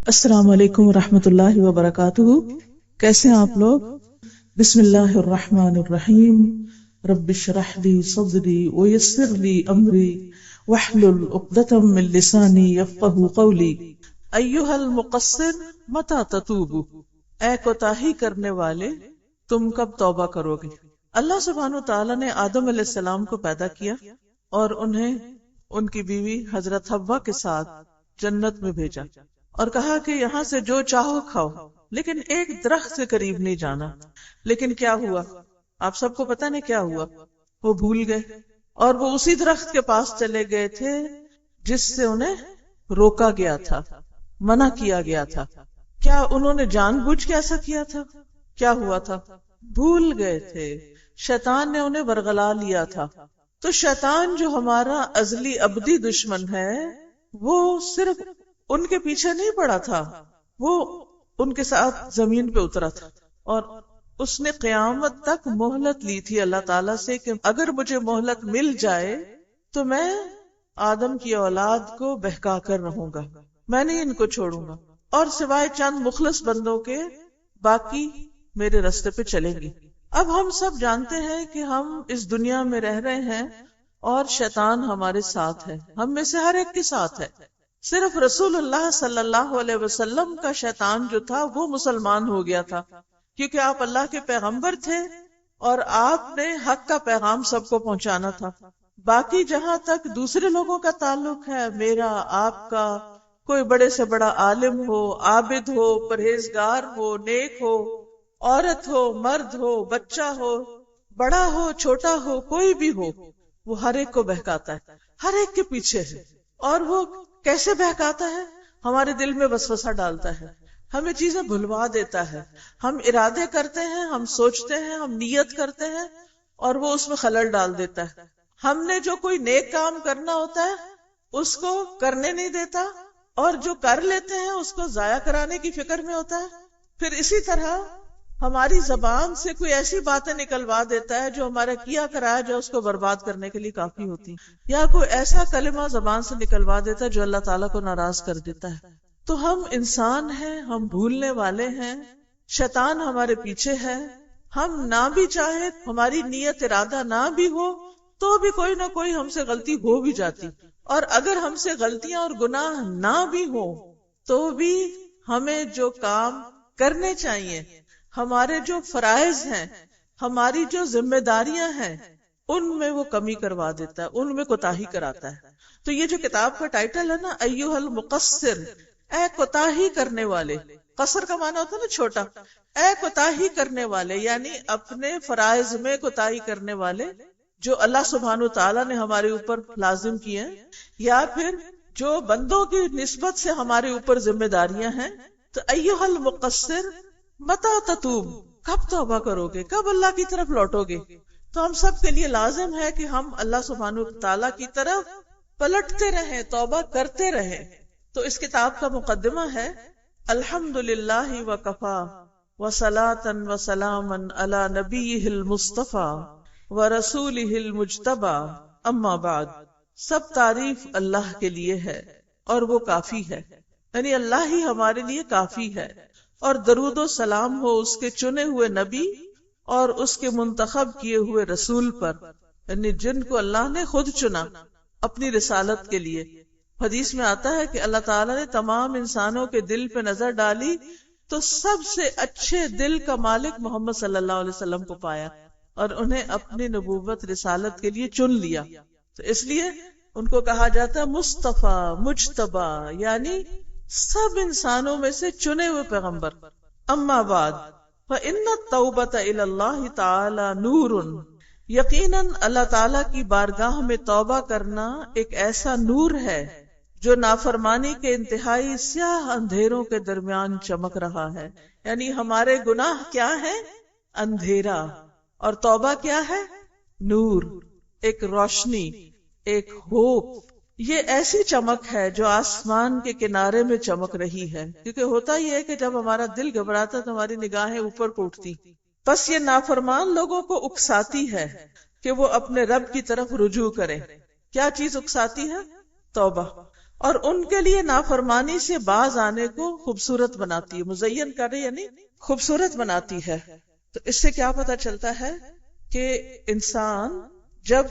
السلام علیکم ورحمۃ اللہ وبرکاتہ. کیسے ہیں آپ لوگ؟ بسم اللہ الرحمن الرحیم. رب اشرح لی صدری ویسر لی امری واحلل عقدۃ من لسانی یفقهوا قولی. ایھا المقصر متی تتوب، اے کوتاہی کرنے والے تم کب توبہ کرو گے؟ اللہ سبحانہ وتعالی نے آدم علیہ السلام کو پیدا کیا اور انہیں ان کی بیوی حضرت حوا کے ساتھ جنت میں بھیجا اور کہا کہ یہاں سے جو چاہو کھاؤ لیکن ایک درخت سے قریب نہیں جانا. لیکن کیا ہوا؟ آپ سب کو پتہ نہیں کیا ہوا. وہ بھول گئے اور وہ اسی درخت کے پاس چلے گئے تھے جس سے انہیں روکا گیا تھا، منع کیا گیا تھا. کیا انہوں نے جان بوجھ کے ایسا کیا تھا؟ کیا ہوا تھا؟ بھول گئے تھے. شیطان نے انہیں ورغلا لیا تھا. تو شیطان جو ہمارا ازلی ابدی دشمن ہے وہ صرف ان کے پیچھے نہیں پڑا تھا، وہ ان کے ساتھ زمین پہ اترا تھا اور اس نے قیامت تک مہلت لی تھی اللہ تعالیٰ سے کہ اگر مجھے مہلت مل جائے تو میں آدم کی اولاد کو بہکا کر رہوں گا، میں نہیں ان کو چھوڑوں گا، اور سوائے چند مخلص بندوں کے باقی میرے راستے پہ چلیں گی. اب ہم سب جانتے ہیں کہ ہم اس دنیا میں رہ رہے ہیں اور شیطان ہمارے ساتھ ہے، ہم میں سے ہر ایک کے ساتھ ہے. صرف رسول اللہ صلی اللہ علیہ وسلم کا شیطان جو تھا وہ مسلمان ہو گیا تھا کیونکہ آپ اللہ کے پیغمبر تھے اور آپ نے حق کا پیغام سب کو پہنچانا تھا. باقی جہاں تک دوسرے لوگوں کا تعلق ہے، میرا آپ کا، کوئی بڑے سے بڑا عالم ہو، عابد ہو، پرہیزگار ہو، نیک ہو، عورت ہو، مرد ہو، بچہ ہو، بڑا ہو، چھوٹا ہو، کوئی بھی ہو، وہ ہر ایک کو بہکاتا ہے، ہر ایک کے پیچھے ہے. اور وہ کیسے بہکاتا ہے؟ ہمارے دل میں وسوسہ ڈالتا ہے، ہمیں چیزیں بھلوا دیتا ہے، ہم ارادے کرتے ہیں، ہم سوچتے ہیں، ہم نیت کرتے ہیں اور وہ اس میں خلل ڈال دیتا ہے. ہم نے جو کوئی نیک کام کرنا ہوتا ہے اس کو کرنے نہیں دیتا اور جو کر لیتے ہیں اس کو ضائع کرانے کی فکر میں ہوتا ہے. پھر اسی طرح ہماری زبان سے کوئی ایسی باتیں نکلوا دیتا ہے جو ہمارا کیا کرایا جو اس کو برباد کرنے کے لیے کافی ہوتی، یا کوئی ایسا کلمہ زبان سے نکلوا دیتا ہے جو اللہ تعالیٰ کو ناراض کر دیتا ہے. تو ہم انسان ہیں، ہم بھولنے والے ہیں، شیطان ہمارے پیچھے ہے. ہم نہ بھی چاہے، ہماری نیت ارادہ نہ بھی ہو تو بھی کوئی نہ کوئی ہم سے غلطی ہو بھی جاتی. اور اگر ہم سے غلطیاں اور گناہ نہ بھی ہو تو بھی ہمیں جو کام کرنے چاہیے، ہمارے جو فرائض ہیں، ہماری جو ذمہ داریاں ہیں، ان میں وہ کمی کروا دیتا ہے، ان میں کوتاہی کراتا ہے. تو یہ جو کتاب کا ٹائٹل ہے نا، ایھا المقصر، اے کوتاہی کرنے والے. قصر کا معنی ہوتا ہے نا چھوٹا. اے کوتاہی کرنے والے یعنی اپنے فرائض میں کوتاہی کرنے والے جو اللہ سبحانہ تعالیٰ نے ہمارے اوپر لازم کیے ہیں، یا پھر جو بندوں کی نسبت سے ہمارے اوپر ذمہ داریاں ہیں. تو ایھا المقصر متی تتوب، کب توبہ کرو گے، کب اللہ کی طرف لوٹو گے؟ تو ہم سب کے لیے لازم ہے کہ ہم اللہ سبحانہ تعالیٰ کی طرف پلٹتے رہیں، توبہ کرتے رہیں. تو اس کتاب کا مقدمہ ہے الحمدللہ وکفا وصلاۃ وسلاما علی نبیہ المصطفیٰ ورسولہ المجتبیٰ اما بعد. سب تعریف اللہ کے لیے ہے اور وہ کافی ہے، یعنی اللہ ہی ہمارے لیے کافی ہے. اور درود و سلام ہو اس کے چنے ہوئے نبی اور اس کے منتخب کیے ہوئے رسول پر، یعنی جن کو اللہ نے خود چنا اپنی رسالت کے لیے. حدیث میں آتا ہے کہ اللہ تعالیٰ نے تمام انسانوں کے دل پہ نظر ڈالی تو سب سے اچھے دل کا مالک محمد صلی اللہ علیہ وسلم کو پایا اور انہیں اپنی نبوت رسالت کے لیے چن لیا. تو اس لیے ان کو کہا جاتا ہے مصطفیٰ، مجتبیٰ، یعنی سب انسانوں میں سے چنے ہوئے پیغمبر. اما بعد فإن التوبة إلى الله تعالی نور، یقیناً اللہ تعالیٰ کی بارگاہ میں توبہ کرنا ایک ایسا نور ہے جو نافرمانی کے انتہائی سیاہ اندھیروں کے درمیان چمک رہا ہے. یعنی ہمارے گناہ کیا ہے؟ اندھیرا، اور توبہ کیا ہے؟ نور، ایک روشنی، ایک ہوپ. یہ ایسی چمک ہے جو آسمان کے کنارے میں چمک رہی ہے. کیونکہ ہوتا یہ ہے کہ جب ہمارا دل گھبراتا تو ہماری نگاہیں اوپر کو اٹھتی. بس یہ نافرمان لوگوں کو اکساتی ہے کہ وہ اپنے رب کی طرف رجوع کریں. کیا چیز اکساتی ہے؟ توبہ. اور ان کے لیے نافرمانی سے باز آنے کو خوبصورت بناتی ہے. مزین کرے یعنی خوبصورت بناتی ہے. تو اس سے کیا پتہ چلتا ہے کہ انسان جب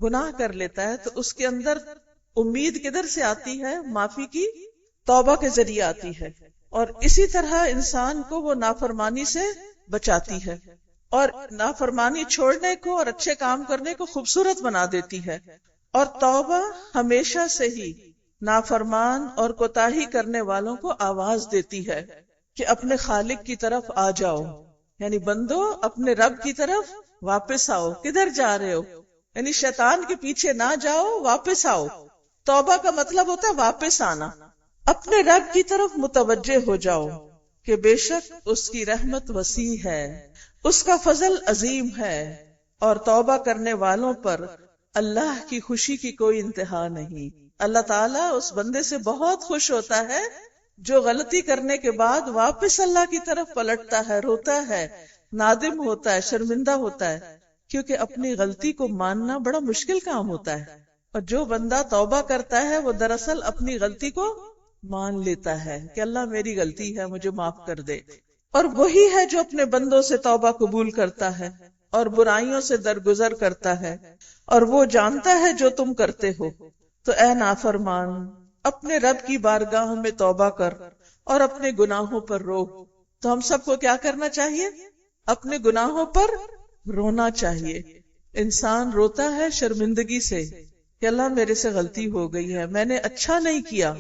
گناہ کر لیتا ہے تو اس کے اندر امید کدھر سے آتی ہے؟ معافی کی، توبہ کے ذریعے آتی ہے. اور اسی طرح انسان کو وہ نافرمانی سے بچاتی ہے اور نافرمانی چھوڑنے کو اور اچھے کام کرنے کو خوبصورت بنا دیتی ہے. اور توبہ ہمیشہ سے ہی نافرمان اور کوتاہی کرنے والوں کو آواز دیتی ہے کہ اپنے خالق کی طرف آ جاؤ، یعنی بندو اپنے رب کی طرف واپس آؤ. کدھر جا رہے ہو؟ یعنی شیطان کے پیچھے نہ جاؤ، واپس آؤ. توبہ کا مطلب ہوتا ہے واپس آنا. اپنے رب کی طرف متوجہ ہو جاؤ کہ بے شک اس کی رحمت وسیع ہے، اس کا فضل عظیم ہے، اور توبہ کرنے والوں پر اللہ کی خوشی کی کوئی انتہا نہیں. اللہ تعالیٰ اس بندے سے بہت خوش ہوتا ہے جو غلطی کرنے کے بعد واپس اللہ کی طرف پلٹتا ہے، روتا ہے، نادم ہوتا ہے، شرمندہ ہوتا ہے. کیونکہ اپنی غلطی کو ماننا بڑا مشکل کام ہوتا ہے، اور جو بندہ توبہ کرتا ہے وہ دراصل اپنی غلطی کو مان لیتا ہے کہ اللہ میری غلطی ہے، مجھے معاف کر دے. اور وہی ہے جو اپنے بندوں سے توبہ قبول کرتا ہے اور برائیوں سے درگزر کرتا ہے، اور وہ جانتا ہے جو تم کرتے ہو. تو اے نافرمان، اپنے رب کی بارگاہ میں توبہ کر اور اپنے گناہوں پر رو. تو ہم سب کو کیا کرنا چاہیے؟ اپنے گناہوں پر رونا چاہیے. انسان روتا ہے شرمندگی سے کہ اللہ میرے سے غلطی ہو گئی ہے، میں نے اچھا نہیں کیا.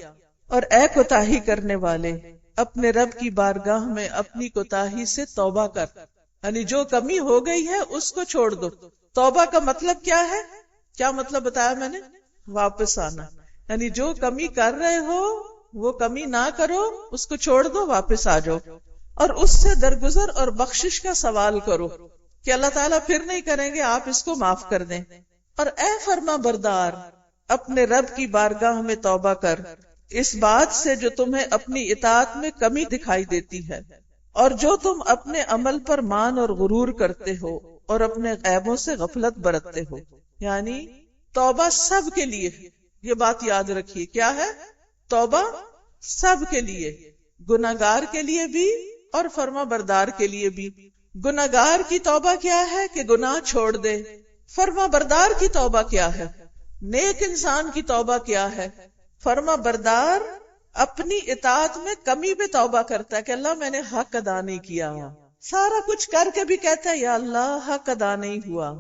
اور اے کوتاہی کرنے والے، اپنے رب کی بارگاہ میں اپنی کوتاہی سے توبہ کر، یعنی جو کمی ہو گئی ہے اس کو چھوڑ دو. توبہ کا مطلب کیا ہے؟ کیا مطلب بتایا میں نے؟ واپس آنا. یعنی جو کمی کر رہے ہو وہ کمی نہ کرو، اس کو چھوڑ دو، واپس آ جاؤ، اور اس سے درگزر اور بخشش کا سوال کرو کہ اللہ تعالیٰ پھر نہیں کریں گے، آپ اس کو معاف کر دیں. اور اے فرما بردار، اپنے رب کی بارگاہ میں توبہ کر اس بات سے جو تمہیں اپنی اطاعت میں کمی دکھائی دیتی ہے، اور جو تم اپنے عمل پر مان اور غرور کرتے ہو اور اپنے عیبوں سے غفلت برتتے ہو. یعنی توبہ سب کے لیے، یہ بات یاد رکھیے. کیا ہے؟ توبہ سب کے لیے، گناہگار کے لیے بھی اور فرما بردار کے لیے بھی. گناہگار کی توبہ کیا ہے کہ گناہ چھوڑ دے. فرما بردار کی توبہ کیا ہے؟ نیک انسان کی توبہ کیا ہے؟ فرما بردار اپنی اطاعت میں کمی پہ توبہ کرتا ہے کہ اللہ میں نے حق ادا نہیں کیا، سارا کچھ کر کے بھی کہتا ہے یا اللہ حق ادا نہیں ہوا.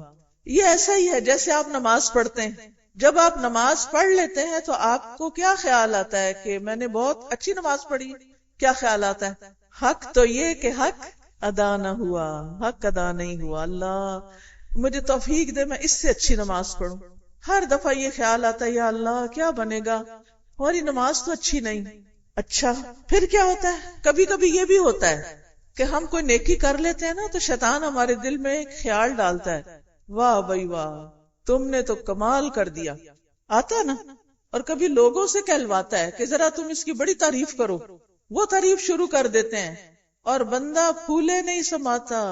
یہ ایسا ہی ہے جیسے آپ نماز پڑھتے ہیں. جب آپ نماز پڑھ لیتے ہیں تو آپ کو کیا خیال آتا ہے کہ میں نے بہت اچھی نماز پڑھی؟ کیا خیال آتا ہے؟ حق تو یہ کہ حق ادا نہ ہوا، حق ادا نہیں ہوا، اللہ مجھے توفیق دے میں اس سے اچھی نماز پڑھوں. ہر دفعہ یہ خیال آتا ہے یا اللہ کیا بنے گا، ہماری نماز تو اچھی نہیں. اچھا پھر کیا ہوتا ہے؟ کبھی کبھی یہ بھی ہوتا ہے کہ ہم کوئی نیکی کر لیتے ہیں نا تو شیطان ہمارے دل میں ایک خیال ڈالتا ہے، واہ بھائی واہ تم نے تو کمال کر دیا. آتا نا. اور کبھی لوگوں سے کہلواتا ہے کہ ذرا تم اس کی بڑی تعریف کرو، وہ تعریف شروع کر دیتے ہیں اور بندہ پھولے نہیں سماتا،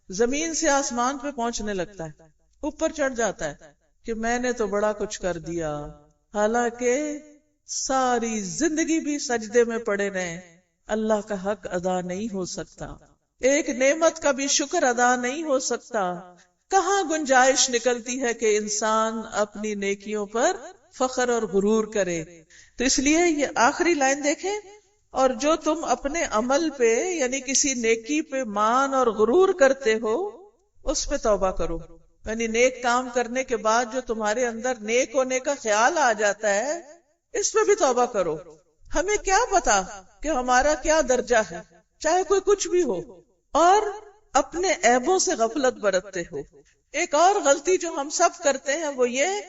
زمین سے آسمان پہ پہنچنے لگتا ہے، اوپر چڑھ جاتا ہے کہ میں نے تو بڑا کچھ کر دیا، حالانکہ ساری زندگی بھی سجدے میں پڑے رہے، اللہ کا حق ادا نہیں ہو سکتا، ایک نعمت کا بھی شکر ادا نہیں ہو سکتا. کہاں گنجائش نکلتی ہے کہ انسان اپنی نیکیوں پر فخر اور غرور کرے. تو اس لیے یہ آخری لائن دیکھیں، اور جو تم اپنے عمل پہ یعنی کسی نیکی پہ مان اور غرور کرتے ہو اس پہ توبہ کرو. یعنی نیک کام کرنے کے بعد جو تمہارے اندر نیک ہونے کا خیال آ جاتا ہے اس پہ بھی توبہ کرو. ہمیں کیا پتا کہ ہمارا کیا درجہ ہے، چاہے کوئی کچھ بھی ہو. اور اپنے عیبوں سے غفلت برتتے ہو. ایک اور غلطی جو ہم سب کرتے ہیں وہ یہ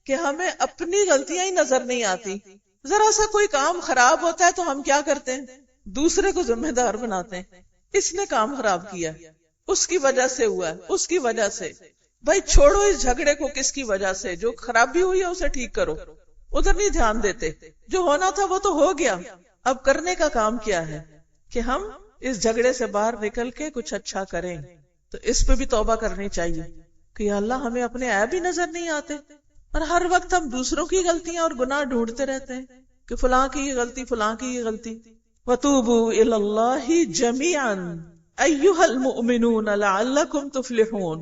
کہ ہمیں اپنی غلطیاں ہی نظر نہیں آتی. ذرا سا کوئی کام خراب ہوتا ہے تو ہم کیا کرتے ہیں؟ دوسرے کو ذمہ دار بناتے ہیں، اس نے کام خراب کیا، اس کی وجہ سے ہوا ہے، اس کی وجہ سے. بھائی چھوڑو اس جھگڑے کو، کس کی وجہ سے؟ جو خرابی ہوئی ہے اسے ٹھیک کرو، ادھر نہیں دھیان دیتے. جو ہونا تھا وہ تو ہو گیا، اب کرنے کا کام کیا ہے کہ ہم اس جھگڑے سے باہر نکل کے کچھ اچھا کریں. تو اس پہ بھی توبہ کرنی چاہیے کہ یا اللہ ہمیں اپنے عیب ہی نظر نہیں آتے، اور ہر وقت ہم دوسروں کی غلطیاں اور گناہ ڈھونڈتے رہتے ہیں. کہ فلاں کی یہ غلطی، فلاں کی یہ غلطی. وَتُوبُوا إِلَى اللَّهِ جَمِيعًا أَيُّهَا الْمُؤْمِنُونَ لَعَلَّكُمْ تُفْلِحُونَ.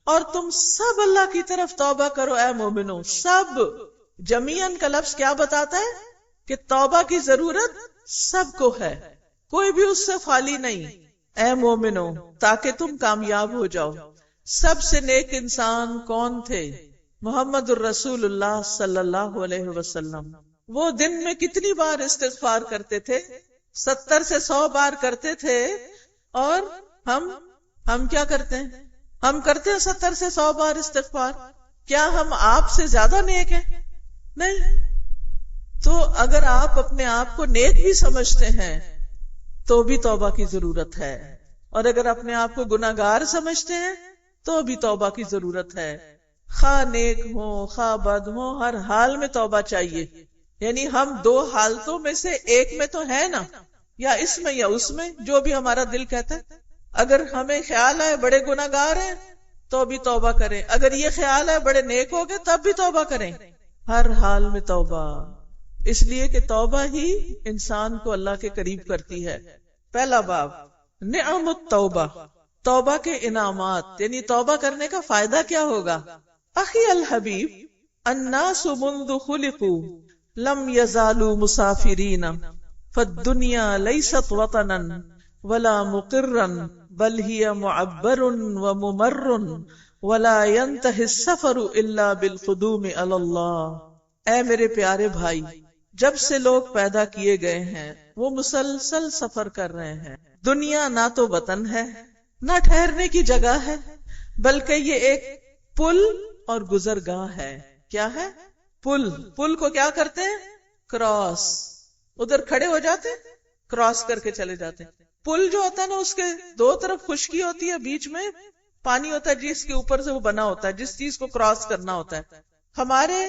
اور تم سب اللہ کی طرف توبہ کرو اے مومنو. سب. جمیعاً کا لفظ کیا بتاتا ہے؟ کہ توبہ کی ضرورت سب کو ہے، کوئی بھی اس سے خالی نہیں. اے مومنو، تاکہ تم کامیاب ہو جاؤ. سب سے نیک انسان کون تھے؟ محمد الرسول اللہ صلی اللہ علیہ وسلم. وہ دن میں کتنی بار استغفار کرتے تھے؟ 70 سے 100 بار کرتے تھے. اور ہم کیا کرتے ہیں؟ ہم کرتے ہیں 70 سے 100 بار استغفار. کیا ہم آپ سے زیادہ نیک ہیں؟ نہیں. تو اگر آپ اپنے آپ کو نیک بھی سمجھتے ہیں تو بھی توبہ کی ضرورت ہے، اور اگر اپنے آپ کو گناہگار سمجھتے ہیں تو بھی توبہ کی ضرورت ہے. خواہ نیک ہو خواہ بد ہو، ہر حال میں توبہ چاہیے. یعنی ہم دو حالتوں میں سے ایک میں تو ہے نا، یا اس میں یا اس میں، جو بھی ہمارا دل کہتا ہے. اگر ہمیں خیال ہے بڑے گناہگار ہیں تو بھی توبہ کریں، اگر یہ خیال ہے بڑے نیک ہو گئے تب بھی توبہ کریں. ہر حال میں توبہ، اس لیے کہ توبہ ہی انسان کو اللہ کے قریب کرتی ہے. پہلا باب نعم التوبہ، توبہ کے انعامات، یعنی توبہ کرنے کا فائدہ کیا ہوگا. اخی الحبیب، الناس منذ خلقوا لم يزالوا مسافرین فالدنیا لیست وطنا ولا مقرا بل ہی معبر وممر ولا ينتهي السفر الا بالقدوم علی اللہ. اے میرے پیارے بھائی، جب سے لوگ پیدا کیے گئے ہیں وہ مسلسل سفر کر رہے ہیں. دنیا نہ تو وطن ہے نہ ٹھہرنے کی جگہ ہے، بلکہ یہ ایک پل اور گزرگاہ ہے. کیا ہے؟ پل کو کیا کرتے ہیں؟ کراس. ادھر کھڑے ہو جاتے ہیں، کراس کر کے چلے جاتے ہیں. پل جو ہوتا ہے نا، اس کے دو طرف خشکی ہوتی ہے، بیچ میں پانی ہوتا ہے جس کے اوپر سے وہ بنا ہوتا ہے، جس چیز کو کراس کرنا ہوتا ہے. ہمارے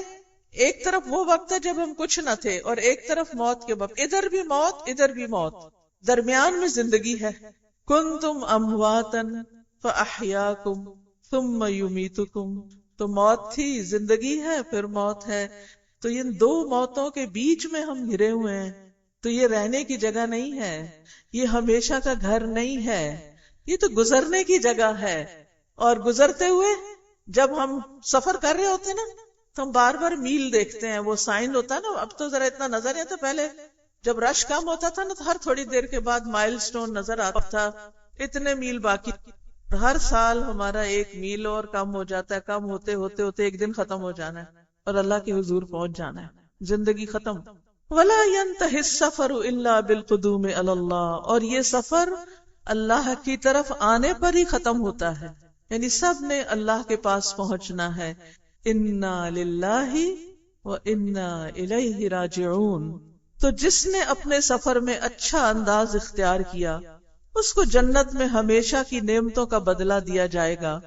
ایک طرف وہ وقت ہے جب ہم کچھ نہ تھے، اور ایک طرف موت کے وقت. ادھر بھی موت ادھر بھی موت، درمیان میں زندگی ہے. کنتم امواتا فاحیاکم ثم یمیتکم. تو موت تھی، زندگی ہے، پھر موت ہے. تو ان دو موتوں کے بیچ میں ہم گھرے ہوئے ہیں. تو یہ رہنے کی جگہ نہیں ہے، یہ ہمیشہ کا گھر نہیں ہے، یہ تو گزرنے کی جگہ ہے. اور گزرتے ہوئے جب ہم سفر کر رہے ہوتے ہیں نا، تو ہم بار بار میل دیکھتے ہیں. وہ سائن ہوتا ہے نا، اب تو ذرا اتنا نظر نہیں آتا. پہلے جب رش کم ہوتا تھا نا، تو ہر تھوڑی دیر کے بعد مائل سٹون نظر آتا تھا، اتنے میل باقی. ہر سال ہمارا 1 میل اور کم ہو جاتا ہے، کم ہوتے ہوتے ہوتے ایک دن ختم ہو جانا ہے اور اللہ کے حضور پہنچ جانا ہے، زندگی ختم. ولا ينتهي السفر الا بالقدوم على اللہ. اور یہ سفر اللہ کی طرف آنے پر ہی ختم ہوتا ہے، یعنی سب نے اللہ کے پاس پہنچنا ہے. انا للہ وانا الیہ راجعون. تو جس نے اپنے سفر میں اچھا انداز اختیار کیا اس کو جنت میں ہمیشہ کی نعمتوں کا بدلہ دیا جائے گا،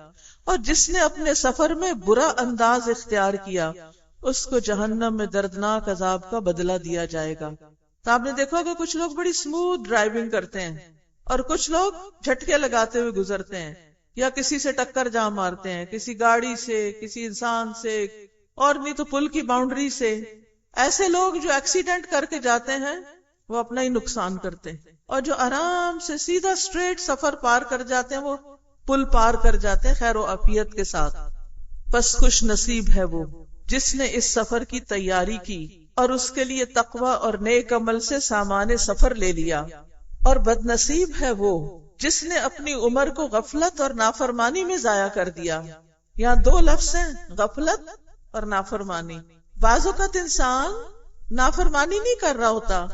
اور جس نے اپنے سفر میں برا انداز اختیار کیا اس کو جہنم میں دردناک عذاب کا بدلہ دیا جائے گا. تو آپ نے دیکھا کہ کچھ لوگ بڑی سموتھ ڈرائیونگ کرتے ہیں اور کچھ لوگ جھٹکے لگاتے ہوئے گزرتے ہیں، یا کسی سے ٹکر جا مارتے ہیں، کسی گاڑی سے، کسی انسان سے، اور نہیں تو پل کی باؤنڈری سے. ایسے لوگ جو ایکسیڈنٹ کر کے جاتے ہیں وہ اپنا ہی نقصان کرتے ہیں، اور جو آرام سے سیدھا اسٹریٹ سفر پار کر جاتے ہیں وہ پل پار کر جاتے ہیں خیر و عافیت کے ساتھ. بس خوش نصیب ہے وہ جس نے اس سفر کی تیاری کی اور اس کے لیے تقوی اور نیک عمل سے سامان سفر لے لیا، اور بد نصیب ہے وہ جس نے اپنی عمر کو غفلت اور نافرمانی میں ضائع کر دیا. یہاں 2 لفظ ہیں، غفلت اور نافرمانی. بعض اوقات انسان نافرمانی نہیں کر رہا ہوتا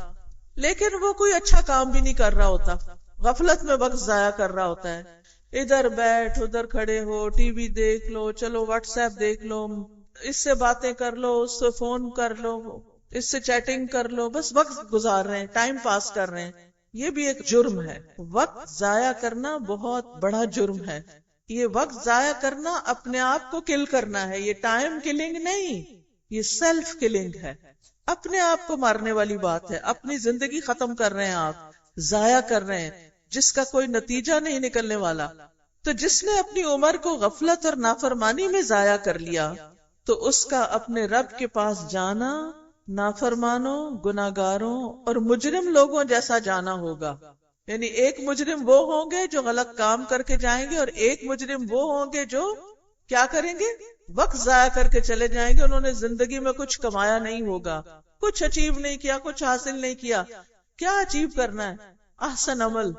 لیکن وہ کوئی اچھا کام بھی نہیں کر رہا ہوتا، غفلت میں وقت ضائع کر رہا ہوتا ہے. ادھر بیٹھ ادھر کھڑے ہو، ٹی وی دیکھ لو، چلو واٹس ایپ دیکھ لو، اس سے باتیں کر لو، اس سے فون کر لو، اس سے چیٹنگ کر لو، بس وقت گزار رہے ہیں، ٹائم پاس کر رہے ہیں. یہ بھی ایک جرم ہے. وقت ضائع کرنا بہت بڑا جرم ہے. یہ وقت ضائع کرنا اپنے آپ کو کل کرنا ہے، یہ ٹائم کلنگ نہیں، یہ سیلف کلنگ ہے. اپنے آپ کو مارنے والی بات ہے. اپنی زندگی ختم کر رہے ہیں، آپ ضائع کر رہے ہیں جس کا کوئی نتیجہ نہیں نکلنے والا. تو جس نے اپنی عمر کو غفلت اور نافرمانی میں ضائع کر لیا تو اس کا اپنے رب کے پاس جانا نافرمانوں، گناہگاروں اور مجرم لوگوں جیسا جانا ہوگا. یعنی ایک مجرم وہ ہوں گے جو غلط کام کر کے جائیں گے، اور ایک مجرم وہ ہوں گے جو کیا کریں گے؟ وقت ضائع کر کے چلے جائیں گے. انہوں نے زندگی میں کچھ کمایا نہیں ہوگا، کچھ اچیو نہیں کیا، کچھ حاصل نہیں کیا. کیا اچیو کرنا ہے؟ احسن عمل،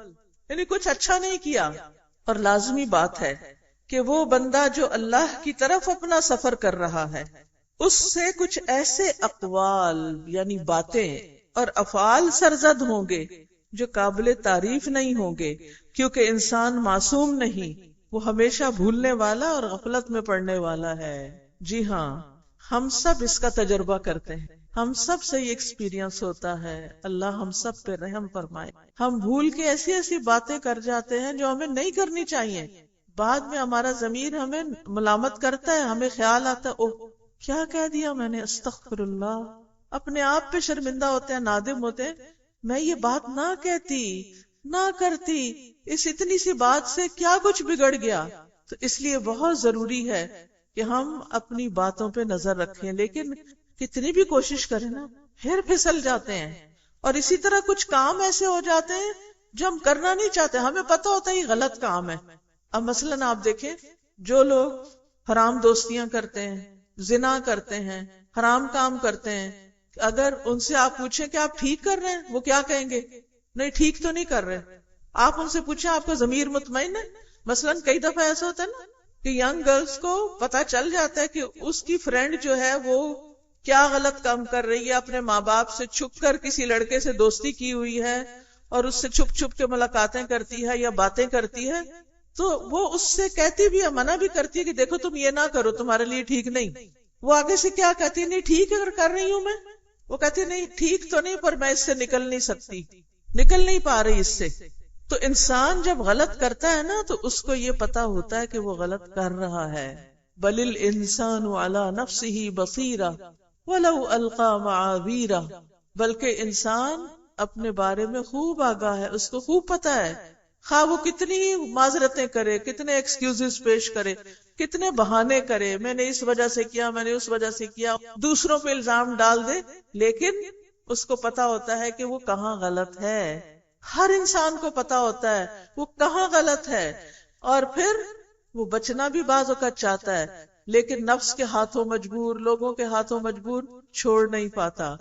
یعنی کچھ اچھا نہیں کیا. اور لازمی بات ہے کہ وہ بندہ جو اللہ کی طرف اپنا سفر کر رہا ہے، اس سے کچھ ایسے اقوال یعنی باتیں اور افعال سرزد ہوں گے جو قابل تعریف نہیں ہوں گے، کیونکہ انسان معصوم نہیں، وہ ہمیشہ بھولنے والا اور غفلت میں پڑنے والا ہے. جی ہاں، ہم سب اس کا تجربہ کرتے ہیں، ہم سب سے یہ ایکسپیرینس ہوتا ہے. اللہ ہم سب پہ رحم فرمائے. ہم بھول کے ایسی ایسی باتیں کر جاتے ہیں جو ہمیں نہیں کرنی چاہیے. بعد میں ہمارا ضمیر ہمیں ملامت کرتا ہے، ہمیں خیال آتا ہے اوہ کیا کہہ دیا میں نے، استغفر اللہ. اپنے آپ پہ شرمندہ ہوتے ہیں، نادم ہوتے ہیں، میں یہ بات نہ کہتی، نہ کرتی، اس اتنی سی بات سے کیا کچھ بگڑ گیا. تو اس لیے بہت ضروری ہے کہ ہم اپنی باتوں پہ نظر رکھیں. لیکن کتنی بھی کوشش کریں نا، پھر پھسل جاتے ہیں. اور اسی طرح کچھ کام ایسے ہو جاتے ہیں جو ہم کرنا نہیں چاہتے، ہمیں پتہ ہوتا ہے یہ غلط کام ہے. اب مثلاً آپ دیکھیں، جو لوگ حرام دوستیاں کرتے ہیں، زنا کرتے ہیں، حرام کام کرتے ہیں، اگر ان سے آپ پوچھیں کہ آپ ٹھیک کر رہے ہیں، وہ کیا کہیں گے؟ نہیں، ٹھیک تو نہیں کر رہے. آپ ان سے پوچھیں آپ کا ضمیر مطمئن ہے؟ مثلاً کئی دفعہ ایسا ہوتا ہے نا کہ ینگ گرلز کو پتا چل جاتا ہے کہ اس کی فرینڈ جو ہے وہ کیا غلط کام کر رہی ہے، اپنے ماں باپ سے چھپ کر کسی لڑکے سے دوستی کی ہوئی ہے اور اس سے چھپ چھپ کے ملاقاتیں کرتی ہے یا باتیں کرتی ہے، تو وہ اس سے کہتی بھی ہے، منع بھی کرتی ہے کہ دیکھو تم یہ نہ کرو، تمہارے لیے ٹھیک نہیں. وہ آگے سے کیا کہتی ہے؟ نہیں ٹھیک اگر کر رہی ہوں میں. وہ کہتی ہے نہیں ٹھیک تو نہیں، پر میں اس سے نکل نہیں سکتی، نکل نہیں پا رہی اس سے. تو انسان جب غلط کرتا ہے نا تو اس کو یہ پتا ہوتا ہے کہ وہ غلط کر رہا ہے. بل الانسان علی نفسہ بصیرہ ولو القی معاذیرہ، بلکہ انسان اپنے بارے میں خوب آگاہ ہے، اس کو خوب پتا ہے. خواہ وہ کتنی ہی معذرتیں کرے، کتنے ایکسکیوزز پیش کرے، کتنے بہانے کرے، میں نے اس وجہ سے کیا، میں نے اس وجہ سے کیا، دوسروں پہ الزام ڈال دے، لیکن اس کو پتا ہوتا ہے کہ وہ کہاں غلط ہے. ہر انسان کو پتا ہوتا ہے وہ کہاں غلط ہے، اور پھر وہ بچنا بھی بعض اوقات چاہتا ہے، لیکن نفس کے ہاتھوں مجبور، لوگوں کے ہاتھوں مجبور چھوڑ نہیں پاتا.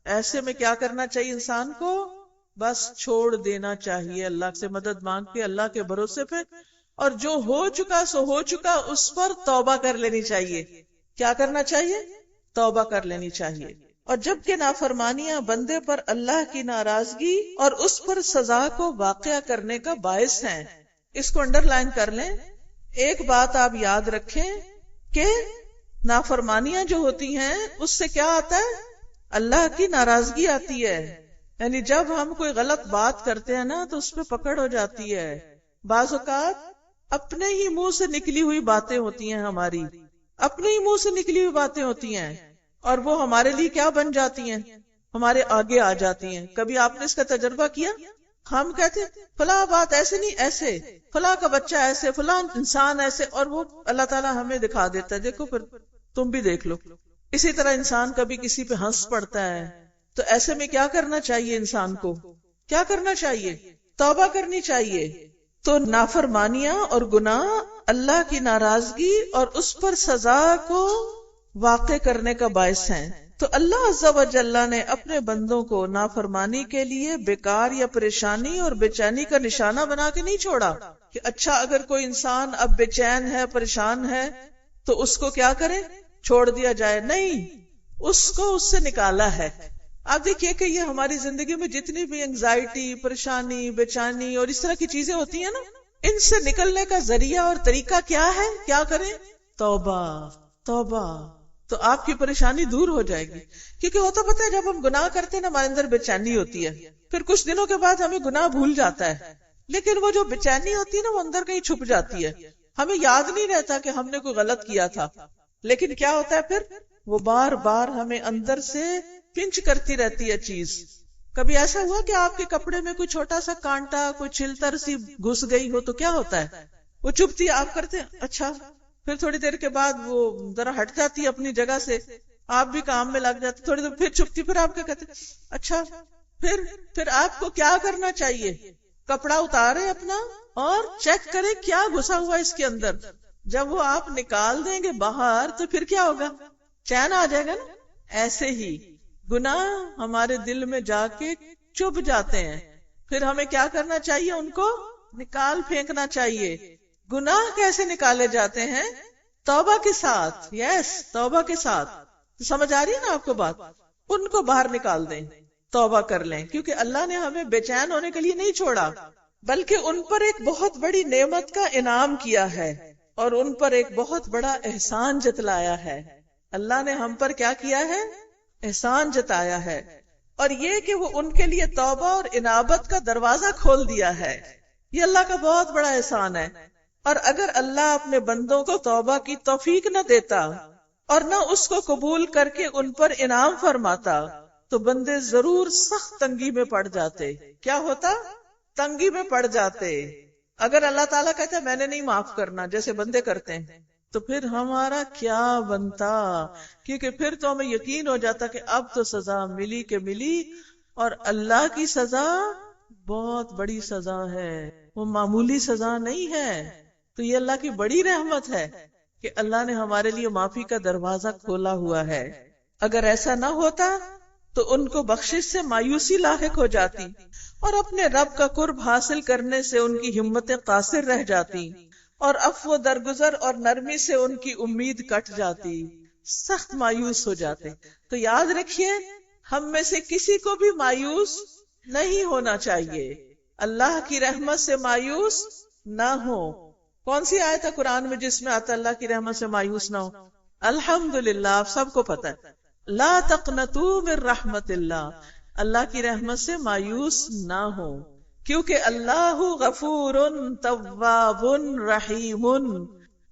ایسے میں کیا کرنا چاہیے انسان کو؟ بس چھوڑ دینا چاہیے، اللہ سے مدد مانگ کے، اللہ کے بھروسے پہ، اور جو ہو چکا سو ہو چکا، اس پر توبہ کر لینی چاہیے. کیا کرنا چاہیے؟ توبہ کر لینی چاہیے. اور جب کہ نافرمانیاں بندے پر اللہ کی ناراضگی اور اس پر سزا کو واقع کرنے کا باعث ہیں. اس کو انڈر لائن کر لیں. ایک بات آپ یاد رکھیں کہ نافرمانیاں جو ہوتی ہیں اس سے کیا آتا ہے؟ اللہ کی ناراضگی آتی ہے. یعنی جب ہم کوئی غلط بات کرتے ہیں نا تو اس پہ پکڑ ہو جاتی ہے. بعض اوقات اپنے ہی منہ سے نکلی ہوئی باتیں ہوتی ہیں، ہماری اپنے ہی منہ سے نکلی ہوئی باتیں ہوتی ہیں، اور وہ ہمارے لیے کیا بن جاتی ہیں؟ ہمارے آگے آ جاتی ہیں. کبھی آپ نے اس کا تجربہ کیا؟ ہم کہتے ہیں فلاں بات ایسے نہیں ایسے، فلاں کا بچہ ایسے، فلاں انسان ایسے، اور وہ اللہ تعالیٰ ہمیں دکھا دیتا ہے، دیکھو پھر تم بھی دیکھ لو. اسی طرح انسان کبھی کسی پہ ہنس پڑتا ہے. تو ایسے میں کیا کرنا چاہیے انسان کو؟ کیا کرنا چاہیے؟ توبہ کرنی چاہیے. تو نافرمانیاں اور گناہ اللہ کی ناراضگی اور اس پر سزا کو واقع کرنے کا باعث ہیں. تو اللہ عز و جل نے اپنے بندوں کو نافرمانی کے لیے بیکار یا پریشانی اور بے چینی کا نشانہ بنا کے نہیں چھوڑا کہ اچھا اگر کوئی انسان اب بے چین ہے، پریشان ہے، تو اس کو کیا کرے؟ چھوڑ دیا جائے. نہیں، اس کو اس سے نکالا ہے. آپ دیکھیے کہ یہ ہماری زندگی میں جتنی بھی انگزائٹی، پریشانی، بے چینی اور اس طرح کی چیزیں ہوتی ہیں نا، ان سے نکلنے کا ذریعہ اور طریقہ کیا ہے؟ کیا کریں؟ توبہ. توبہ تو آپ کی پریشانی دور ہو جائے گی. کیونکہ ہوتا پتہ ہے جب ہم گناہ کرتے ہیں نا ہمارے اندر بے چینی ہوتی ہے، پھر کچھ دنوں کے بعد ہمیں گناہ بھول جاتا ہے، لیکن وہ جو بے چینی ہوتی ہے نا وہ اندر کہیں چھپ جاتی ہے، ہمیں یاد نہیں رہتا کہ ہم نے کوئی غلط کیا تھا. لیکن کیا ہوتا ہے پھر؟ وہ بار بار ہمیں اندر سے پنچ کرتی رہتی ہے چیز. کبھی ایسا ہوا کہ آپ کے کپڑے میں کوئی چھوٹا سا کانٹا، کوئی چھلتر سی گھس گئی ہو تو کیا ہوتا ہے؟ وہ چبھتی ہے، آپ کرتے ہیں اچھا، پھر تھوڑی دیر کے بعد وہ ذرا ہٹ جاتی ہے اپنی جگہ سے، آپ بھی کام میں لگ جاتے، تھوڑی دیر پھر چھپتی، پھر آپ کیا کہتے اچھا پھر آپ کو کیا کرنا چاہیے؟ کپڑا اتارے اپنا اور چیک کرے کیا گھسا ہوا اس کے اندر. جب وہ آپ نکال دیں گے باہر تو پھر کیا ہوگا؟ چین آ جائے گا نا. ایسے ہی گناہ ہمارے دل میں جا کے چبھ جاتے ہیں، پھر ہمیں کیا کرنا چاہیے؟ ان کو نکال پھینکنا چاہیے. گناہ کیسے نکالے جاتے ہیں؟ توبہ کے ساتھ. یس، توبہ کے ساتھ. سمجھ آ رہی ہے نا آپ کو بات؟ ان کو باہر نکال دیں، توبہ کر لیں، کیونکہ اللہ نے ہمیں بے چین ہونے کے لیے نہیں چھوڑا، بلکہ ان پر ایک بہت بڑی نعمت کا انعام کیا ہے اور ان پر ایک بہت بڑا احسان جتلایا ہے. اللہ نے ہم پر کیا کیا ہے؟ احسان جتایا ہے، اور یہ کہ وہ ان کے لیے توبہ اور انابت کا دروازہ کھول دیا ہے. یہ اللہ کا بہت بڑا احسان ہے. اور اگر اللہ اپنے بندوں کو توبہ کی توفیق نہ دیتا اور نہ اس کو قبول کر کے ان پر انعام فرماتا تو بندے ضرور سخت تنگی میں پڑ جاتے. کیا ہوتا؟ تنگی میں پڑ جاتے. اگر اللہ تعالیٰ کہتا میں نے نہیں معاف کرنا جیسے بندے کرتے ہیں تو پھر ہمارا کیا بنتا؟ کیونکہ پھر تو ہمیں یقین ہو جاتا کہ اب تو سزا ملی کہ ملی، اور اللہ کی سزا بہت بڑی سزا ہے، وہ معمولی سزا نہیں ہے. تو یہ اللہ کی بڑی رحمت ہے کہ اللہ نے ہمارے لیے معافی کا دروازہ کھولا ہوا ہے. اگر ایسا نہ ہوتا تو ان کو بخشش سے مایوسی لاحق ہو جاتی اور اپنے رب کا قرب حاصل کرنے سے ان کی ہمتیں قاصر رہ جاتی اور عفو درگزر اور نرمی سے ان کی امید کٹ جاتی، سخت مایوس ہو جاتے. تو یاد رکھیے، ہم میں سے کسی کو بھی مایوس نہیں ہونا چاہیے. اللہ کی رحمت سے مایوس نہ ہو. کون سی آیت ہے قرآن میں جس میں آتا اللہ کی رحمت سے مایوس نہ ہو؟ الحمدللہ، آپ سب کو پتا ہے، لا تقنطوا من رحمت اللہ، اللہ کی رحمت سے مایوس نہ ہو، کیونکہ اللہ غفور تواب رحیم.